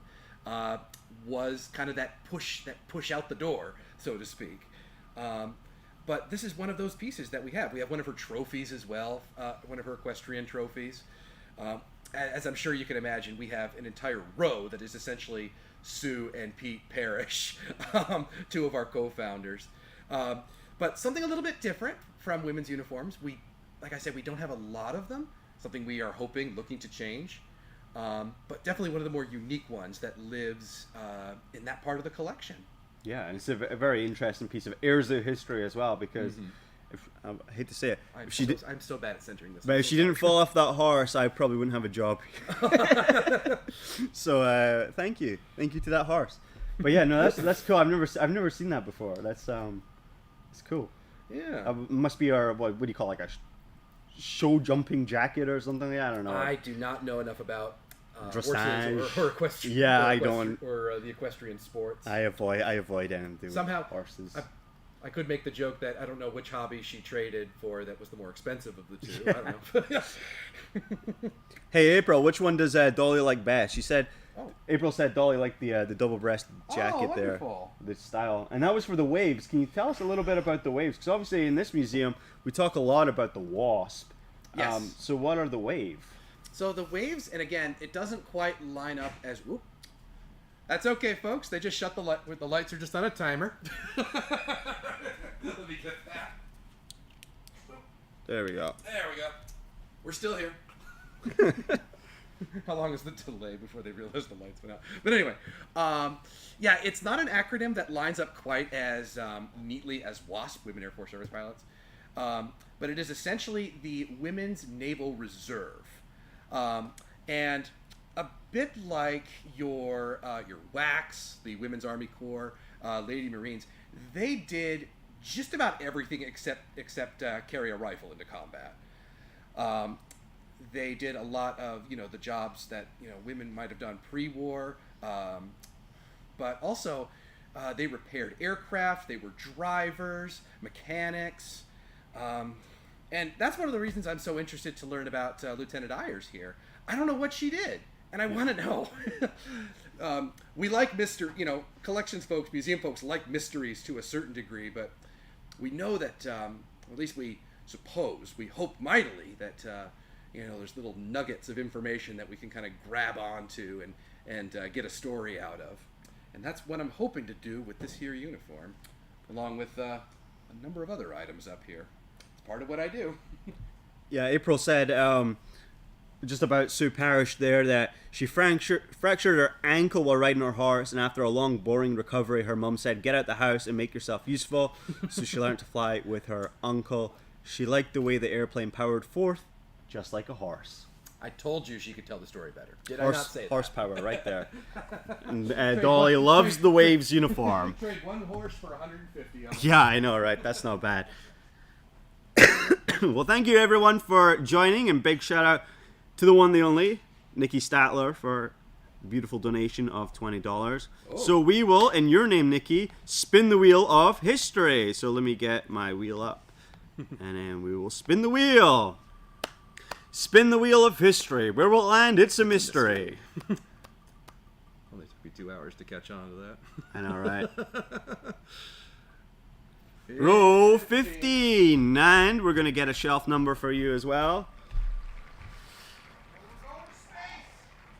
was kind of that push out the door, so to speak. But this is one of those pieces that we have. We have one of her trophies as well, one of her equestrian trophies. As I'm sure you can imagine, we have an entire row that is essentially Sue and Pete Parrish, two of our co-founders. But something a little bit different from women's uniforms. Like I said, we don't have a lot of them. Something we are looking to change. But definitely one of the more unique ones that lives in that part of the collection. Yeah, and it's a very interesting piece of Airzo history as well, because I hate to say it, I'm so bad at centering this. But if she didn't fall off that horse, I probably wouldn't have a job. So thank you to that horse. But yeah, no, that's cool. I've never seen that before. That's it's cool. Yeah, it must be our what do you call it, like a show jumping jacket or something? I don't know. I do not know enough about dressage horses or equestrian. Yeah, I don't. Or the equestrian sports. I avoid anything somehow with horses. I could make the joke that I don't know which hobby she traded for that was the more expensive of the two. I don't know. Hey, April, which one does Dolly like best? She said, April said Dolly liked the double-breasted jacket there, the style. And that was for the Waves. Can you tell us a little bit about the Waves? Because obviously in this museum, we talk a lot about the Wasp. Yes. So what are the Waves? So the Waves, and again, it doesn't quite line up as... Whoop. That's okay, folks. They just shut the light. The lights are just on a timer. Let me get that. There we go. There we go. We're still here. How long is the delay before they realize the lights went out? But anyway, yeah, it's not an acronym that lines up quite as neatly as WASP, Women Air Force Service Pilots, but it is essentially the Women's Naval Reserve, and a bit like your WACs, the Women's Army Corps, Lady Marines. They did just about everything except carry a rifle into combat. They did a lot of the jobs that women might have done pre-war, but also they repaired aircraft. They were drivers, mechanics, and that's one of the reasons I'm so interested to learn about Lieutenant Ayers here. I don't know what she did, and I want to know. We like collections folks, museum folks like mysteries to a certain degree, but we know that, or at least we hope mightily that, there's little nuggets of information that we can kind of grab onto and get a story out of. And that's what I'm hoping to do with this here uniform, along with a number of other items up here. It's part of what I do. Yeah, April said just about Sue Parrish there that she fractured her ankle while riding her horse, and after a long, boring recovery, her mum said, "Get out the house and make yourself useful." So she learned to fly with her uncle. She liked the way the airplane powered forth, just like a horse. I told you she could tell the story better. Did I not say that? Horsepower, right there. And Dolly loves the Waves uniform. Trade one horse for 150. Yeah, I know, right? That's not bad. Well, thank you everyone for joining, and big shout out to the one, the only, Nikki Statler, for a beautiful donation of $20. Oh. So we will, in your name, Nikki, spin the wheel of history. So let me get my wheel up, and then we will spin the wheel. Spin the wheel of history. Where will it land? It's a mystery. Only took me 2 hours to catch on to that. I know, right? Row 15. And we're going to get a shelf number for you as well.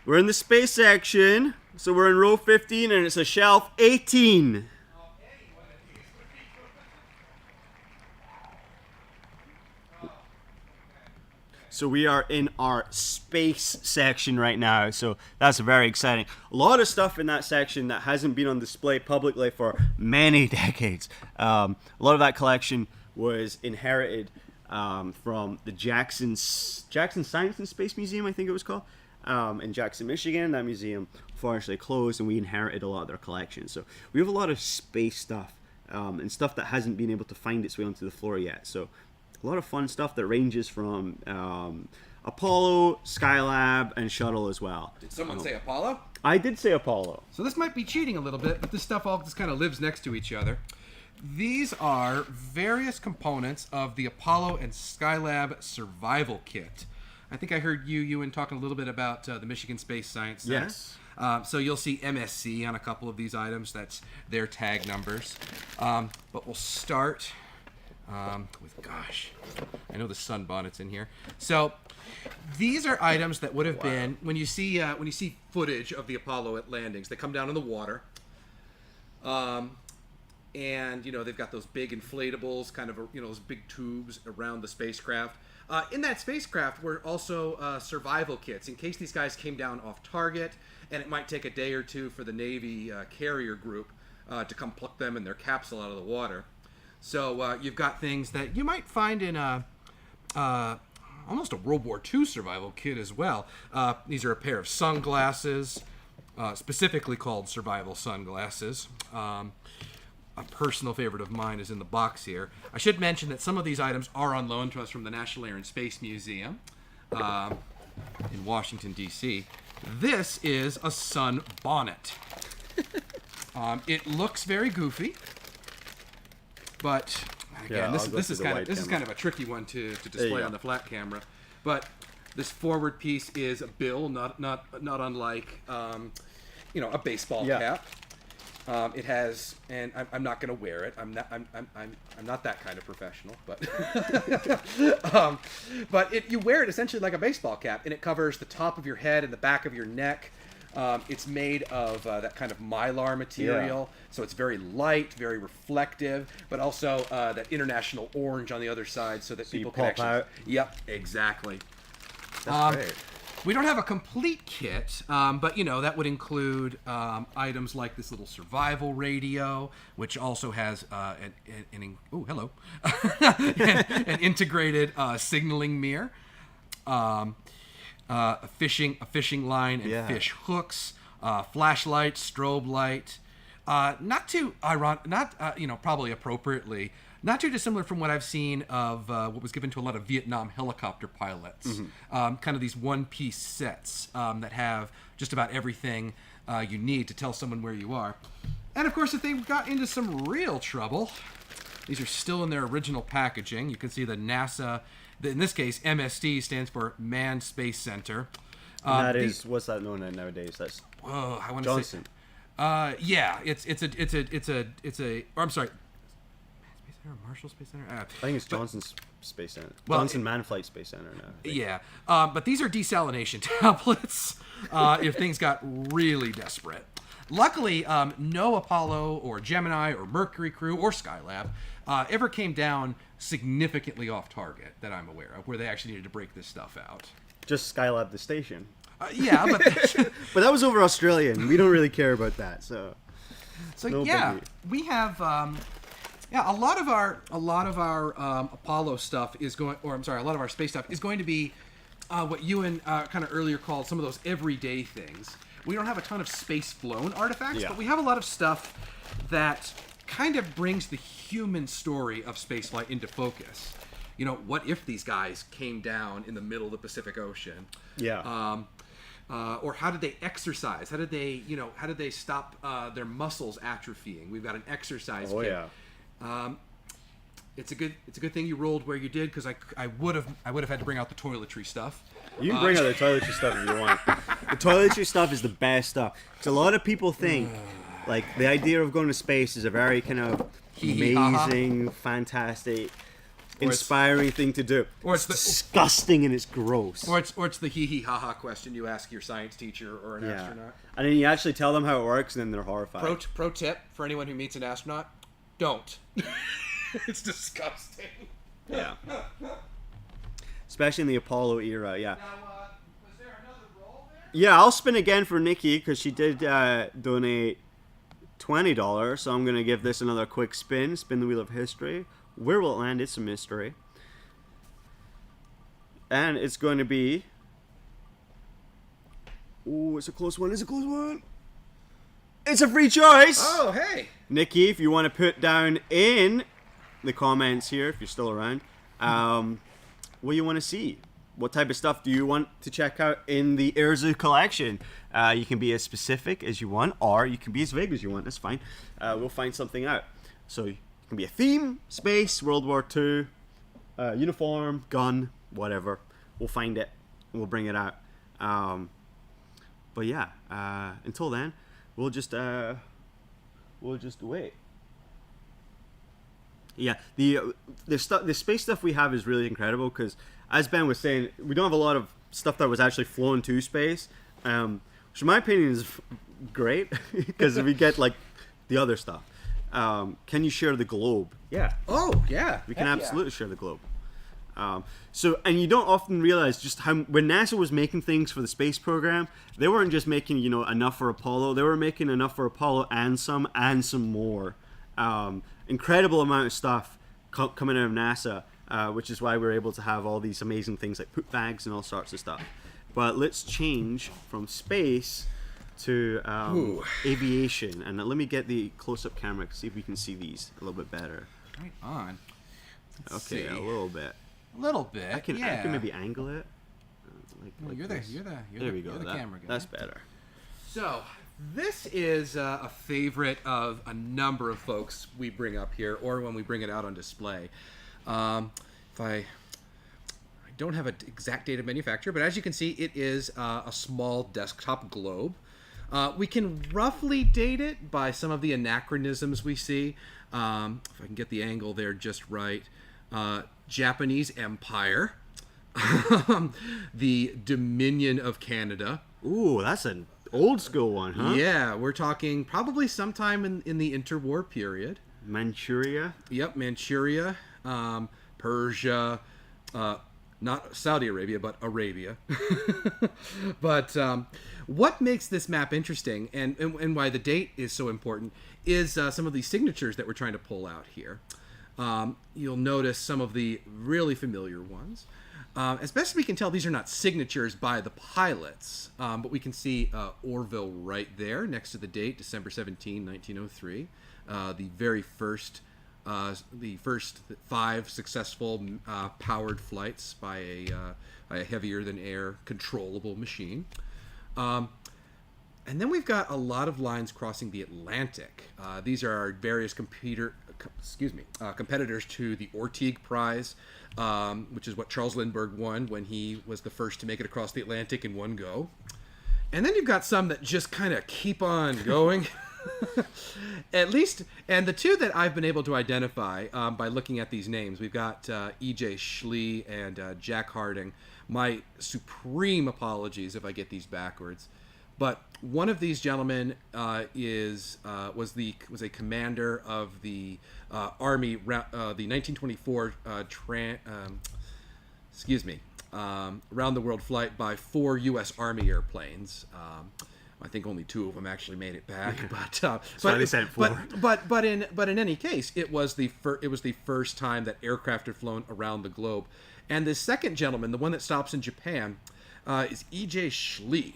We're in the space section. So we're in row 15, and it's a shelf 18. So we are in our space section right now, so that's very exciting. A lot of stuff in that section that hasn't been on display publicly for many decades. A lot of that collection was inherited from the Jackson Science and Space Museum, I think it was called, in Jackson, Michigan. That museum unfortunately closed, and we inherited a lot of their collection. So we have a lot of space stuff and stuff that hasn't been able to find its way onto the floor yet. So a lot of fun stuff that ranges from Apollo, Skylab, and Shuttle as well. Did someone say Apollo? I did say Apollo. So this might be cheating a little bit, but this stuff all just kind of lives next to each other. These are various components of the Apollo and Skylab survival kit. I think I heard you, Ewan, talking a little bit about the Michigan Space Science Center. Yes. So you'll see MSC on a couple of these items. That's their tag numbers. But we'll start with, gosh, I know the sunbonnet's in here. So these are items that would have been, when you see footage of the Apollo at landings, they come down in the water. And, they've got those big inflatables, kind of, those big tubes around the spacecraft. In that spacecraft were also survival kits in case these guys came down off target, and it might take a day or two for the Navy carrier group to come pluck them and their capsule out of the water. So you've got things that you might find in almost a World War II survival kit as well. These are a pair of sunglasses, specifically called survival sunglasses. A personal favorite of mine is in the box here. I should mention that some of these items are on loan to us from the National Air and Space Museum in Washington, D.C. This is a sun bonnet. It looks very goofy. But again, this is kind of a tricky one to display on the flat camera. But this forward piece is a bill, not unlike a baseball cap. It has, and I'm not going to wear it. I'm not that kind of professional, but you wear it essentially like a baseball cap, and it covers the top of your head and the back of your neck. It's made of that kind of mylar material, so it's very light, very reflective, but also that international orange on the other side, so that people can actually out. Yep, exactly. That's great. We don't have a complete kit, but that would include items like this little survival radio, which also has an integrated signaling mirror. A fishing line and fish hooks, flashlight, strobe light. Not too ironic, probably appropriately, not too dissimilar from what I've seen of what was given to a lot of Vietnam helicopter pilots. Kind of these one-piece sets that have just about everything you need to tell someone where you are. And of course, if they got into some real trouble, these are still in their original packaging. You can see the NASA, in this case, MSD stands for Manned Space Center. That is, what's that known as nowadays? That's I want to Johnson. say, yeah, it's a. Or I'm sorry, Space Center, Marshall Space Center. I think it's Johnson's Space Center. Well, Johnson Manned Flight Space Center now. Yeah, but these are desalination tablets. If things got really desperate. Luckily, no Apollo or Gemini or Mercury crew or Skylab ever came down significantly off target that I'm aware of, where they actually needed to break this stuff out. Just Skylab the station. Yeah, but But that was over Australia, and we don't really care about that. So no yeah, biggie. we have a lot of our Apollo stuff is going, or I'm sorry, a lot of our space stuff is going to be what Ewan kind of earlier called some of those everyday things. We don't have a ton of space flown artifacts, but we have a lot of stuff that kind of brings the human story of spaceflight into focus. You know, what if these guys came down in the middle of the Pacific Ocean? Yeah. Or how did they exercise? How did they stop their muscles atrophying? We've got an exercise kit. Yeah. It's a good thing you rolled where you did, because I would have had to bring out the toiletry stuff. You can bring out the toiletry stuff if you want. The toiletry stuff is the best stuff. Because a lot of people think, like, the idea of going to space is a very kind of amazing, fantastic, inspiring thing to do. Or it's disgusting and it's gross. Or it's the hee hee ha ha question you ask your science teacher or an astronaut. And then you actually tell them how it works, and then they're horrified. Pro tip for anyone who meets an astronaut: don't. It's disgusting. Yeah. Especially in the Apollo era, yeah. Now, was there another roll there? Yeah, I'll spin again for Nikki, because she did donate $20, so I'm going to give this another quick spin. Spin the wheel of history. Where will it land? It's a mystery. And it's going to be... Ooh, it's a close one. It's a close one. It's a free choice. Oh, hey. Nikki, if you want to put down in the comments here, if you're still around, what you want to see. What type of stuff do you want to check out in the Airzu collection? You can be as specific as you want, or you can be as vague as you want. That's fine. We'll find something out. So it can be a theme, space, World War II, uniform, gun, whatever. We'll find it and we'll bring it out. But yeah, until then, we'll just wait. Yeah, the space stuff we have is really incredible, because, as Ben was saying, we don't have a lot of stuff that was actually flown to space, which in my opinion is great, because we get like the other stuff. Can you share the globe? Yeah. Oh, yeah. We can absolutely share the globe. And you don't often realize just how, when NASA was making things for the space program, they weren't just making, enough for Apollo. They were making enough for Apollo and some more. Incredible amount of stuff coming out of NASA, which is why we're able to have all these amazing things like poop bags and all sorts of stuff. But let's change from space to aviation. And let me get the close-up camera to see if we can see these a little bit better. Right on. Let's see. A little bit. A little bit. I can maybe angle it. Well, you're the camera guy. That's better. So, this is a favorite of a number of folks we bring up here, or when we bring it out on display. If I don't have an exact date of manufacture, but as you can see, it is a small desktop globe. We can roughly date it by some of the anachronisms we see. If I can get the angle there just right. Japanese Empire. The Dominion of Canada. Ooh, that's an old school one, huh? Yeah, we're talking probably sometime in the interwar period. Manchuria? Yep, Manchuria, Persia, not Saudi Arabia, but Arabia. But what makes this map interesting, and why the date is so important, is some of these signatures that we're trying to pull out here. You'll notice some of the really familiar ones. As best as we can tell, these are not signatures by the pilots, but we can see Orville right there next to the date, December 17, 1903, the very first the first 5 successful powered flights by a heavier than air controllable machine. And then we've got a lot of lines crossing the Atlantic. These are our various competitors to the Orteig Prize, which is what Charles Lindbergh won when he was the first to make it across the Atlantic in one go. And then you've got some that just kind of keep on going. At least, and the 2 that I've been able to identify by looking at these names, we've got E.J. Schley and Jack Harding. My supreme apologies if I get these backwards. But one of these gentlemen was a commander of the Army, the 1924 round the world flight by 4 U.S. Army airplanes. I think only 2 of them actually made it back, but they sent 4. But in any case, it was the first time that aircraft had flown around the globe. And the second gentleman, the one that stops in Japan, is E.J. Schley.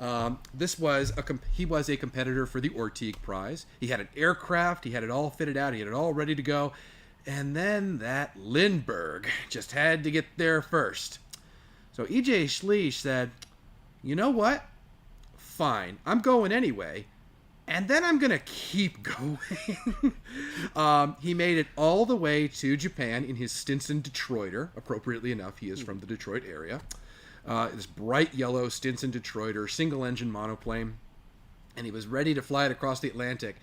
He was a competitor for the Orteig Prize. He had an aircraft, he had it all fitted out, he had it all ready to go, and then that Lindbergh just had to get there first. So E.J. Schley said, "You know what? Fine, I'm going anyway, and then I'm gonna keep going." He made it all the way to Japan in his Stinson Detroiter. Appropriately enough, he is from the Detroit area. This bright yellow Stinson Detroiter, single-engine monoplane, and he was ready to fly it across the Atlantic.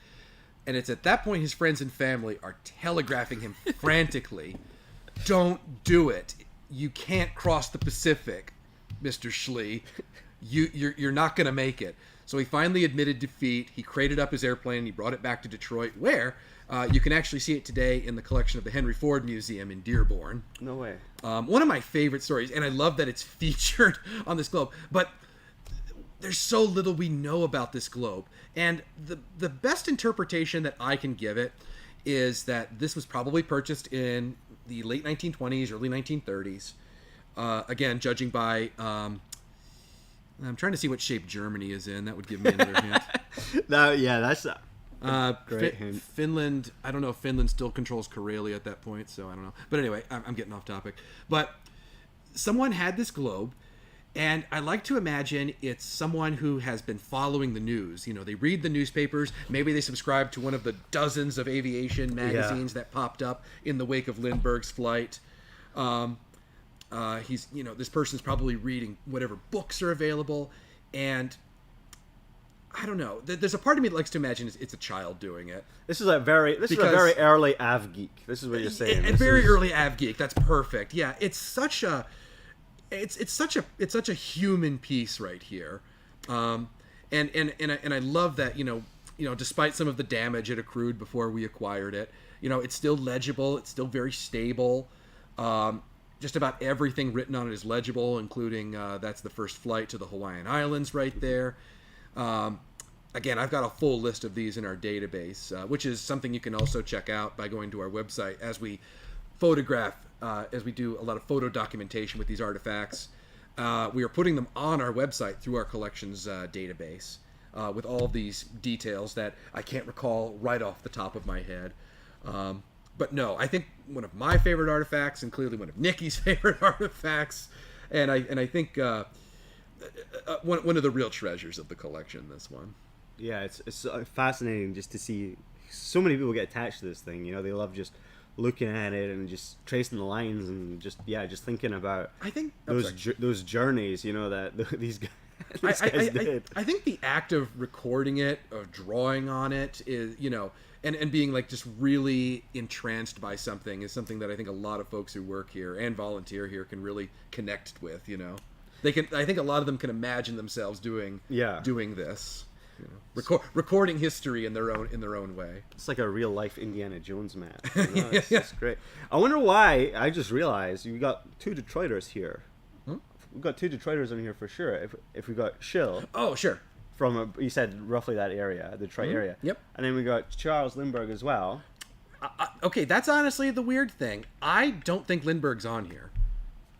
And it's at that point his friends and family are telegraphing him frantically, "Don't do it. You can't cross the Pacific, Mr. Schley. You're not going to make it." So he finally admitted defeat. He crated up his airplane and he brought it back to Detroit, where you can actually see it today in the collection of the Henry Ford Museum in Dearborn. No way. One of my favorite stories, and I love that it's featured on this globe, but there's so little we know about this globe. And the best interpretation that I can give it is that this was probably purchased in the late 1920s, early 1930s. Again, judging by... I'm trying to see what shape Germany is in. That would give me another hint. That's great hint. Finland, I don't know if Finland still controls Karelia at that point, so I don't know. But anyway, I'm getting off topic. But someone had this globe, and I like to imagine it's someone who has been following the news. You know, they read the newspapers. Maybe they subscribe to one of the dozens of aviation magazines that popped up in the wake of Lindbergh's flight. This person's probably reading whatever books are available, and I don't know. There's a part of me that likes to imagine it's a child doing it. This is a very early AvGeek. This is what you're saying. Early AvGeek. That's perfect. Yeah, it's such a human piece right here, and I love that despite some of the damage it accrued before we acquired it, it's still legible. It's still very stable. Just about everything written on it is legible, including that's the first flight to the Hawaiian Islands right there. Again, I've got a full list of these in our database, which is something you can also check out by going to our website as we photograph, as we do a lot of photo documentation with these artifacts. We are putting them on our website through our collections database with all of these details that I can't recall right off the top of my head. But no, I think one of my favorite artifacts, and clearly one of Nikki's favorite artifacts, and I think one of the real treasures of the collection. This one. Yeah, it's fascinating just to see so many people get attached to this thing. They love just looking at it and just tracing the lines and just thinking about. I think those journeys. That these guys did. I think the act of recording it, of drawing on it, is and being like just really entranced by something is something that I think a lot of folks who work here and volunteer here can really connect with. They can. I think a lot of them can imagine themselves doing this. Recording history in their own way. It's like a real life Indiana Jones map. It's great. I wonder why. I just realized you got 2 Detroiters here. We've got 2 Detroiters in here for sure. If we got Schill. Oh, sure. From you said roughly that area, the Detroit area. Yep. And then we got Charles Lindbergh as well. Okay, that's honestly the weird thing. I don't think Lindbergh's on here.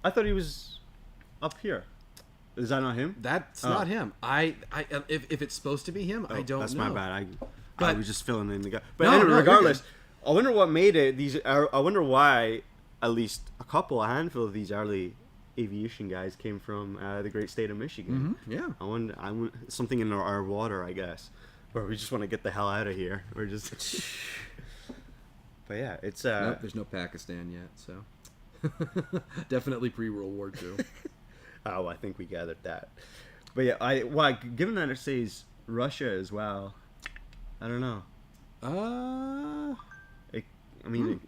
I thought he was up here. Is that not him? That's not him. If it's supposed to be him, I don't know. That's my bad. I was just filling in the guy. But no, regardless, I wonder what made it. I wonder why at least a handful of these early aviation guys came from the great state of Michigan. Yeah. I wonder something in our water, I guess, or we just want to get the hell out of here. We're just. But yeah, it's Nope, there's no Pakistan yet, so definitely pre-World War II. Oh, I think we gathered that. But yeah, given that it says Russia as well, I don't know. I mean,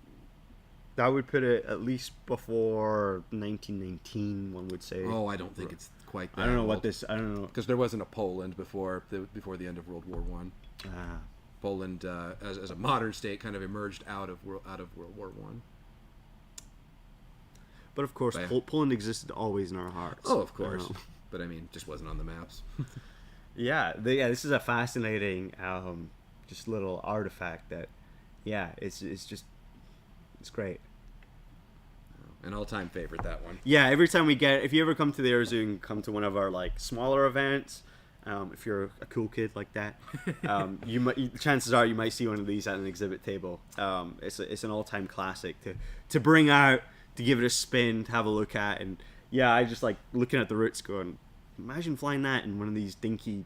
that would put it at least before 1919. One would say. Oh, I don't think it's quite that I don't know old. what this. I don't know. Because there wasn't a Poland before the end of World War One. Ah. Poland, as a modern state, kind of emerged out of World War One. But of course, But, yeah. Poland existed always in our hearts. Oh, of course. You know. But I mean, just wasn't on the maps. Yeah, this is a fascinating, just little artifact that, yeah, it's great. An all-time favorite, that one. Yeah, every time if you ever come to the Air Zoo and come to one of our like smaller events, if you're a cool kid like that, chances are you might see one of these at an exhibit table. It's an all-time classic to bring out, to give it a spin, to have a look at, and yeah, I just like looking at the roots, going, imagine flying that in one of these dinky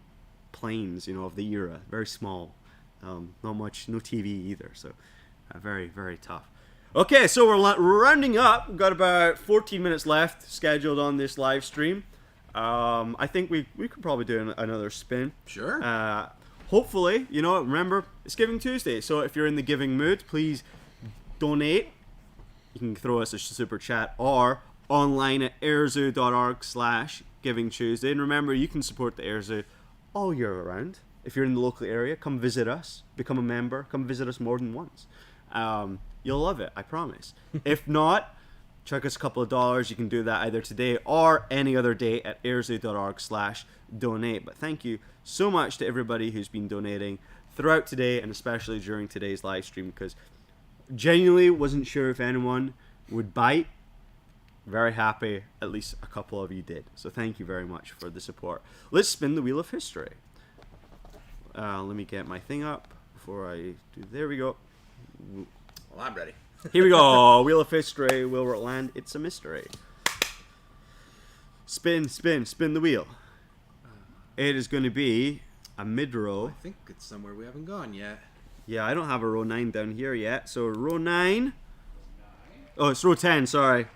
planes, of the era, very small, not much, no TV either, so very, very tough. Okay, so we're rounding up. We've got about 14 minutes left scheduled on this live stream. I think we could probably do another spin. Sure. Hopefully, remember, it's Giving Tuesday, so if you're in the giving mood, please donate. You can throw us a super chat or online at airzoo.org/Giving Tuesday. And remember, you can support the Air Zoo all year around. If you're in the local area, come visit us, become a member, come visit us more than once. You'll love it, I promise. If not, chuck us a couple of dollars. You can do that either today or any other day at airzoo.org/donate. But thank you so much to everybody who's been donating throughout today and especially during today's live stream, because genuinely wasn't sure if anyone would bite. Very happy at least a couple of you did. So thank you very much for the support. Let's spin the Wheel of History. Let me get my thing up before I do. There we go. Well, I'm ready. Here we go. Wheel of History. Will it land? It's a mystery. Spin, spin, spin the wheel. It is going to be a mid-row. I think it's somewhere we haven't gone yet. Yeah, I don't have a row 9 down here yet. So row 9. Oh, it's row 10, sorry.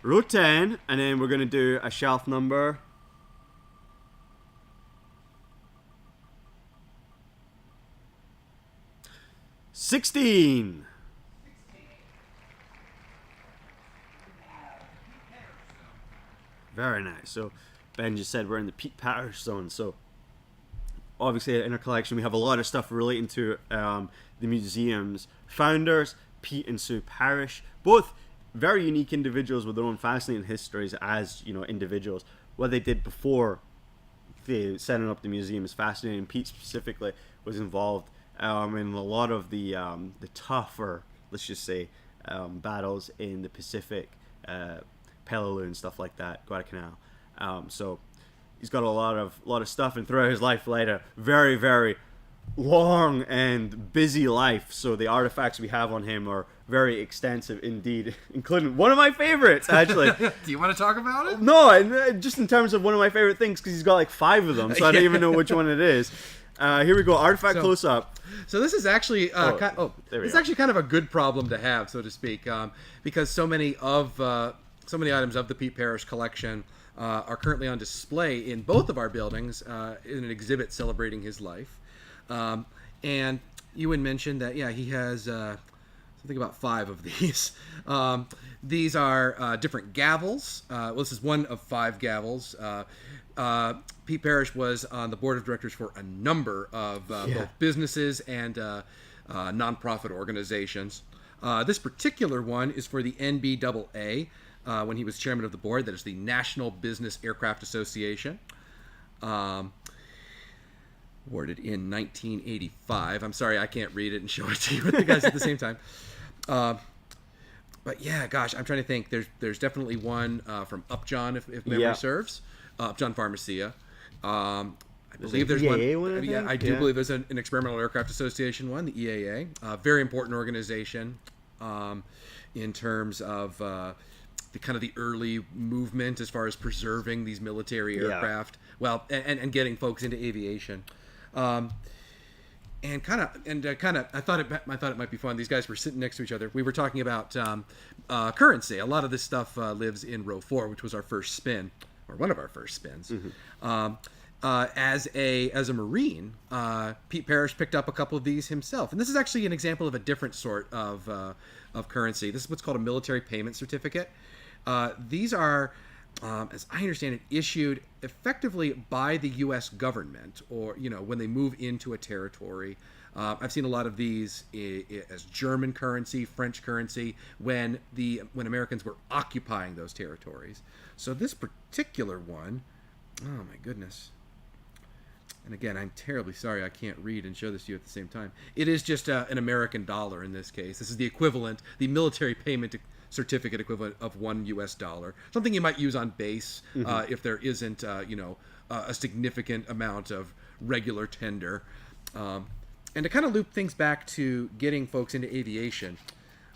Row 10, and then we're going to do a shelf number. $16. Very nice. So Ben just said we're in the Pete Parrish zone. So obviously in our collection we have a lot of stuff relating to the museum's founders, Pete and Sue Parrish, both very unique individuals with their own fascinating histories as individuals. What they did before they setting up the museum is fascinating. Pete specifically was involved in a lot of the tougher, let's just say, battles in the Pacific, Peleliu and stuff like that, Guadalcanal. So he's got a lot of stuff, and throughout his life led a very, very long and busy life. So the artifacts we have on him are very extensive indeed, including one of my favorites, actually. Do you want to talk about it? No, and just in terms of one of my favorite things, because he's got like 5 of them, so I don't even know which one it is. Here we go, artifact close up. So this is actually it's actually kind of a good problem to have, so to speak, because so many items of the Pete Parrish collection are currently on display in both of our buildings in an exhibit celebrating his life. And Ewan mentioned that he has something about 5 of these. These are different gavels. This is one of 5 gavels. Pete Parrish was on the board of directors for a number of both businesses and nonprofit organizations. This particular one is for the NBAA when he was chairman of the board. That is the National Business Aircraft Association. Awarded in 1985. I'm sorry, I can't read it and show it to you with the guys at the same time. But yeah, gosh, I'm trying to think. There's definitely one from Upjohn, if memory serves. Upjohn Pharmacia. I I believe there's one. EAA one, I Yeah, think? I do Yeah. believe there's an Experimental Aircraft Association one, the EAA. Very important organization in terms of the kind of the early movement as far as preserving these military aircraft. Well, and getting folks into aviation. And kind of, I thought it might be fun. These guys were sitting next to each other. We were talking about currency. A lot of this stuff lives in row 4, which was our first spin, or one of our first spins. As a Marine, Pete Parrish picked up a couple of these himself, and this is actually an example of a different sort of currency. This is what's called a military payment certificate. These are, as I understand it, issued effectively by the U.S. government, or when they move into a territory. I've seen a lot of these as German currency, French currency, when Americans were occupying those territories. So this particular one, oh my goodness. And again, I'm terribly sorry I can't read and show this to you at the same time. It is just an American dollar in this case. This is the equivalent, the military payment certificate equivalent of $1 US. Something you might use on base if there isn't, a significant amount of regular tender. And to kind of loop things back to getting folks into aviation,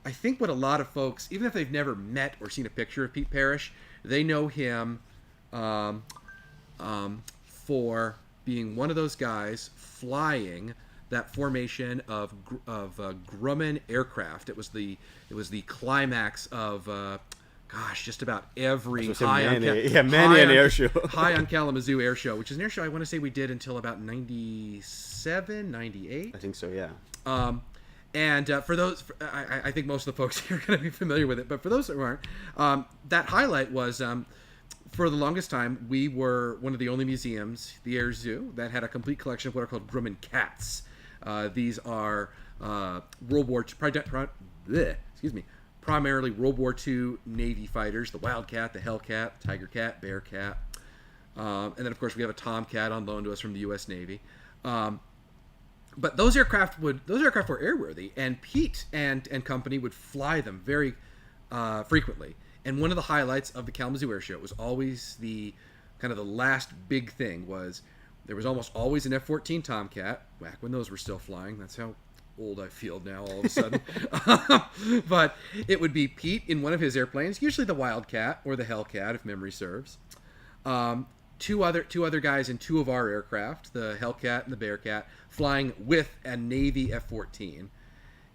I think what a lot of folks, even if they've never met or seen a picture of Pete Parrish, they know him for being one of those guys flying that formation of Grumman aircraft. It was the climax of just about every high on air show. High on Kalamazoo air show, which is an air show I want to say we did until about 97, 98. I think so, yeah. And for those, I think most of the folks here are going to be familiar with it, but for those that aren't, that highlight was, for the longest time, we were one of the only museums, the Air Zoo, that had a complete collection of what are called Grumman cats. These are primarily World War II Navy fighters, the Wildcat, the Hellcat, Tiger Cat, Bearcat, and then of course we have a Tomcat on loan to us from the U.S. Navy. But those aircraft were airworthy, and Pete and company would fly them very frequently. And one of the highlights of the Kalamazoo Air Show was always the last big thing was there was almost always an F-14 Tomcat, back when those were still flying. That's how old I feel now all of a sudden. But it would be Pete in one of his airplanes, usually the Wildcat or the Hellcat, if memory serves. Two other guys in two of our aircraft, the Hellcat and the Bearcat, flying with a Navy F-14.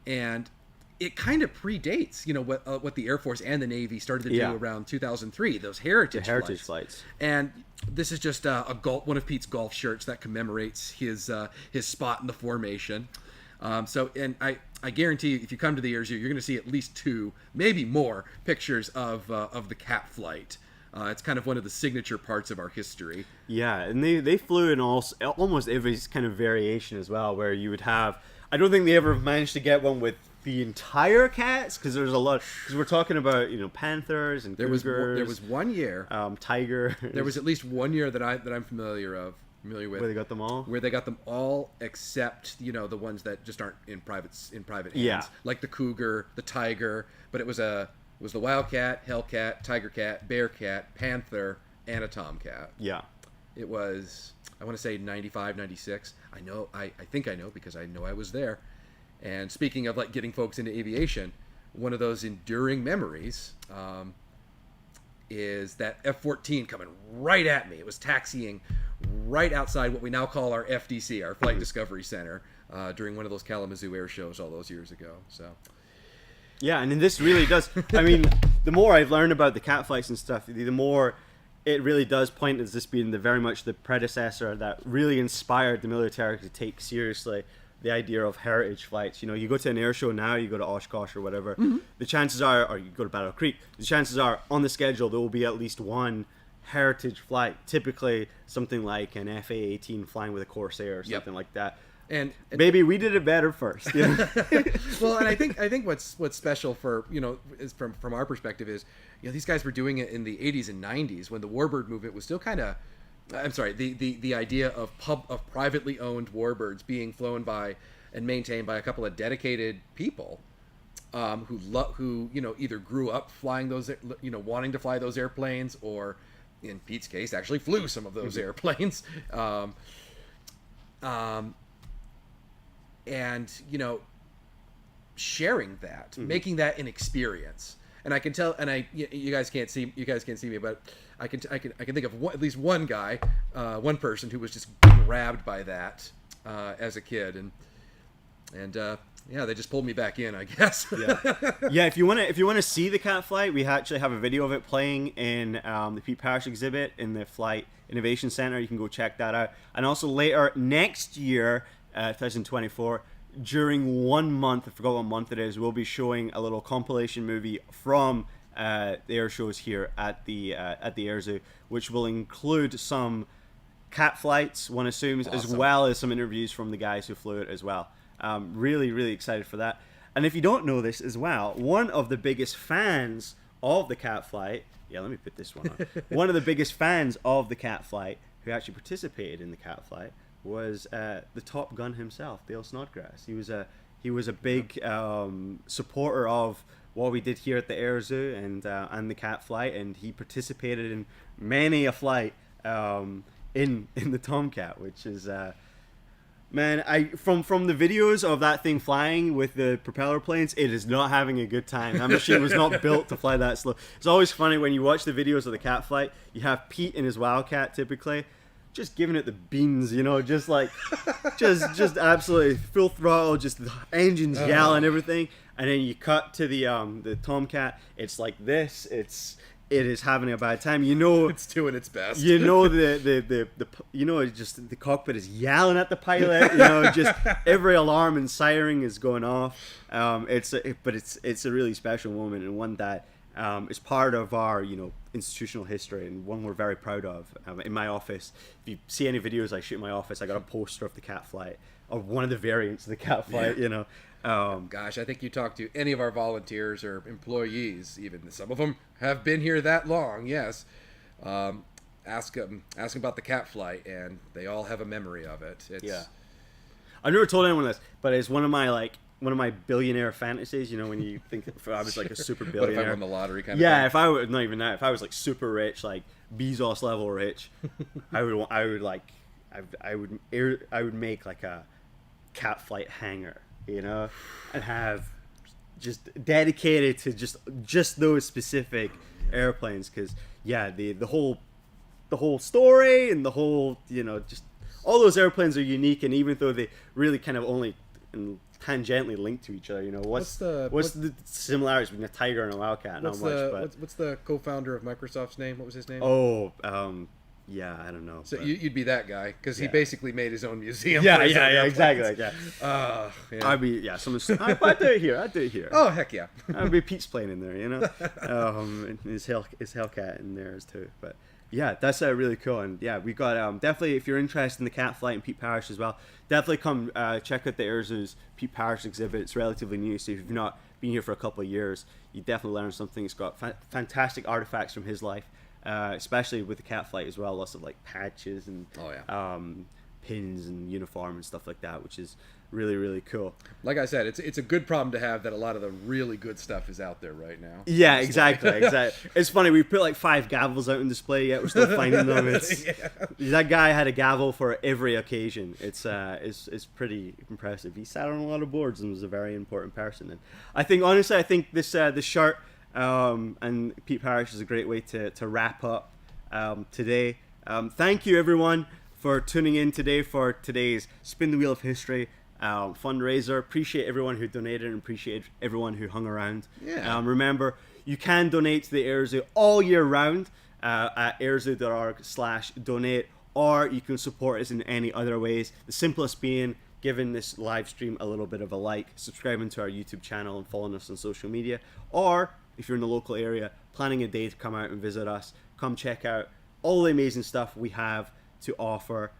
And it kind of predates, what the Air Force and the Navy started to do around 2003, those heritage flights. And this is just one of Pete's golf shirts that commemorates his spot in the formation. And I guarantee you, if you come to the Air Zoo, you're going to see at least 2, maybe more, pictures of the cat flight. It's kind of one of the signature parts of our history. Yeah, and they flew in almost every kind of variation as well, where you would have, I don't think they ever managed to get one with the entire cats, because there's a lot, because we're talking about panthers and cougars. There was 1 year, tiger. There was at least 1 year that I'm familiar with, where they got them all. Where they got them all except the ones that just aren't in private hands. Yeah. Like the cougar, the tiger, but it was the Wildcat, Hellcat, Tiger Cat, Bearcat, Panther, and a Tomcat. Yeah. It was, I want to say 95, 96. I think I know because I know I was there. And speaking of getting folks into aviation, one of those enduring memories is that F-14 coming right at me. It was taxiing right outside what we now call our FDC, our Flight Discovery Center, during one of those Kalamazoo air shows all those years ago. So. Yeah, and then this really does. I mean, the more I've learned about the cat flights and stuff, the more it really does point as this being very much the predecessor that really inspired the military to take seriously the idea of heritage flights. You go to an air show now, you go to Oshkosh or whatever, the chances are, or you go to Battle Creek, the chances are on the schedule there will be at least one heritage flight, typically something like an FA-18 flying with a Corsair or something like that. And maybe we did it better first. Well, and I think what's special for is from our perspective is these guys were doing it in the 80s and 90s when the warbird movement was still kind of, I'm sorry, the idea of privately owned warbirds being flown by and maintained by a couple of dedicated people who either grew up flying those, wanting to fly those airplanes, or in Pete's case actually flew some of those airplanes. And sharing that, making that an experience. And I can tell, and you guys can't see me, but I can think of at least one guy, one person who was just grabbed by that as a kid, and yeah, they just pulled me back in, I guess. Yeah. If you want to see the cat flight, we actually have a video of it playing in the Pete Parrish exhibit in the Flight Innovation Center. You can go check that out. And also later next year, 2024. During 1 month, I forgot what month it is, we'll be showing a little compilation movie from the air shows here at the Air Zoo, which will include some cat flights, one assumes, as well as some interviews from the guys who flew it as well. Really, really excited for that. And if you don't know this as well, one of the biggest fans of the cat flight, let me put this one on. One of the biggest fans of the cat flight who actually participated in the cat flight was the Top Gun himself, Dale Snodgrass. He was a big supporter of what we did here at the Air Zoo and the cat flight, and he participated in many a flight in the Tomcat, which is man, from the videos of that thing flying with the propeller planes, it is not having a good time. That machine was not built to fly that slow. It's always funny when you watch the videos of the cat flight. You have Pete in his Wildcat typically, just giving it the beans, just like, just absolutely full throttle, just the engines yelling, everything, and then you cut to the Tomcat. It's like this. It is having a bad time. It's doing its best. Just the cockpit is yelling at the pilot. Just every alarm and siren is going off. It's a really special moment, and one that is part of our institutional history, and one we're very proud of. In my office, if you see any videos I shoot in my office, I got a poster of the cat flight, or one of the variants of the cat flight. Gosh, I think you talk to any of our volunteers or employees, even some of them have been here that long. Yes, ask them about the cat flight, and they all have a memory of it. I've never told anyone this, but it's one of my billionaire fantasies. When you think if I was like a super billionaire. What if I won the lottery kind of thing? If I would, not even that, if I was like super rich, like Bezos level rich, I would make like a cat flight hangar, and have just dedicated to just those specific airplanes, because the whole story and the whole just all those airplanes are unique, and even though they really kind of only tangentially linked to each other, what's the similarities between a Tiger and a Wildcat? Not much, but what's the co-founder of Microsoft's name? What was his name? I don't know. So you'd be that guy, because he basically made his own museum. Exactly. I'd be I'd do it here. Oh heck yeah! I'd be Pete's plane in there, and his Hellcat in there too. But that's really cool, and we got definitely, if you're interested in the cat flight and Pete Parrish as well, definitely come check out the Air Zoo's Pete Parrish exhibit. It's relatively new, so if you've not been here for a couple of years, you definitely learn something. It's got fantastic artifacts from his life. Especially with the cat flight as well, lots of like patches and pins and uniform and stuff like that, which is really, really cool. Like I said, it's a good problem to have, that a lot of the really good stuff is out there right now. Yeah, exactly. It's funny, we put like 5 gavels out on display, yet we're still finding them. That guy had a gavel for every occasion. It's pretty impressive. He sat on a lot of boards and was a very important person. And I think this shirt and Pete Parrish is a great way to wrap up today. Thank you everyone for tuning in today for today's Spin the Wheel of History fundraiser. Appreciate everyone who donated, and appreciate everyone who hung around. Remember, you can donate to the Air Zoo all year round at airzoo.org/donate, or you can support us in any other ways. The simplest being giving this live stream a little bit of a like, subscribing to our YouTube channel, and following us on social media. Or if you're in the local area, planning a day to come out and visit us, come check out all the amazing stuff we have to offer.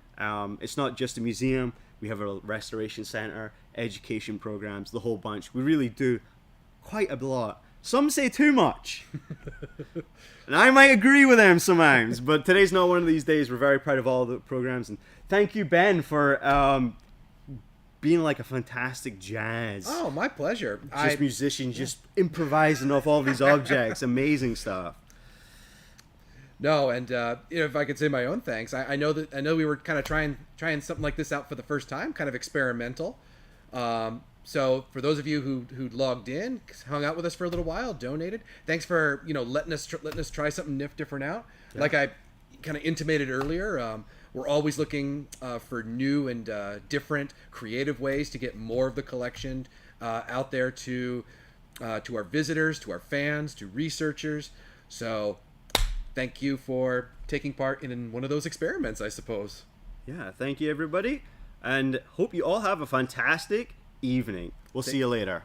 It's not just a museum. We have a restoration center, education programs, the whole bunch. We really do quite a lot. Some say too much. And I might agree with them sometimes, but today's not one of these days. We're very proud of all the programs. And thank you, Ben, for being like a fantastic jazz. Oh, my pleasure. Musician, just improvising off all these objects. Amazing stuff. No, and if I could say my own thanks, I know we were kind of trying something like this out for the first time, kind of experimental. So for those of you who logged in, hung out with us for a little while, donated, thanks for letting us try something different out. Yeah. Like I kind of intimated earlier, we're always looking for new and different creative ways to get more of the collection out there to our visitors, to our fans, to researchers. So thank you for taking part in one of those experiments, I suppose. Yeah, thank you, everybody. And hope you all have a fantastic evening. We'll see you later.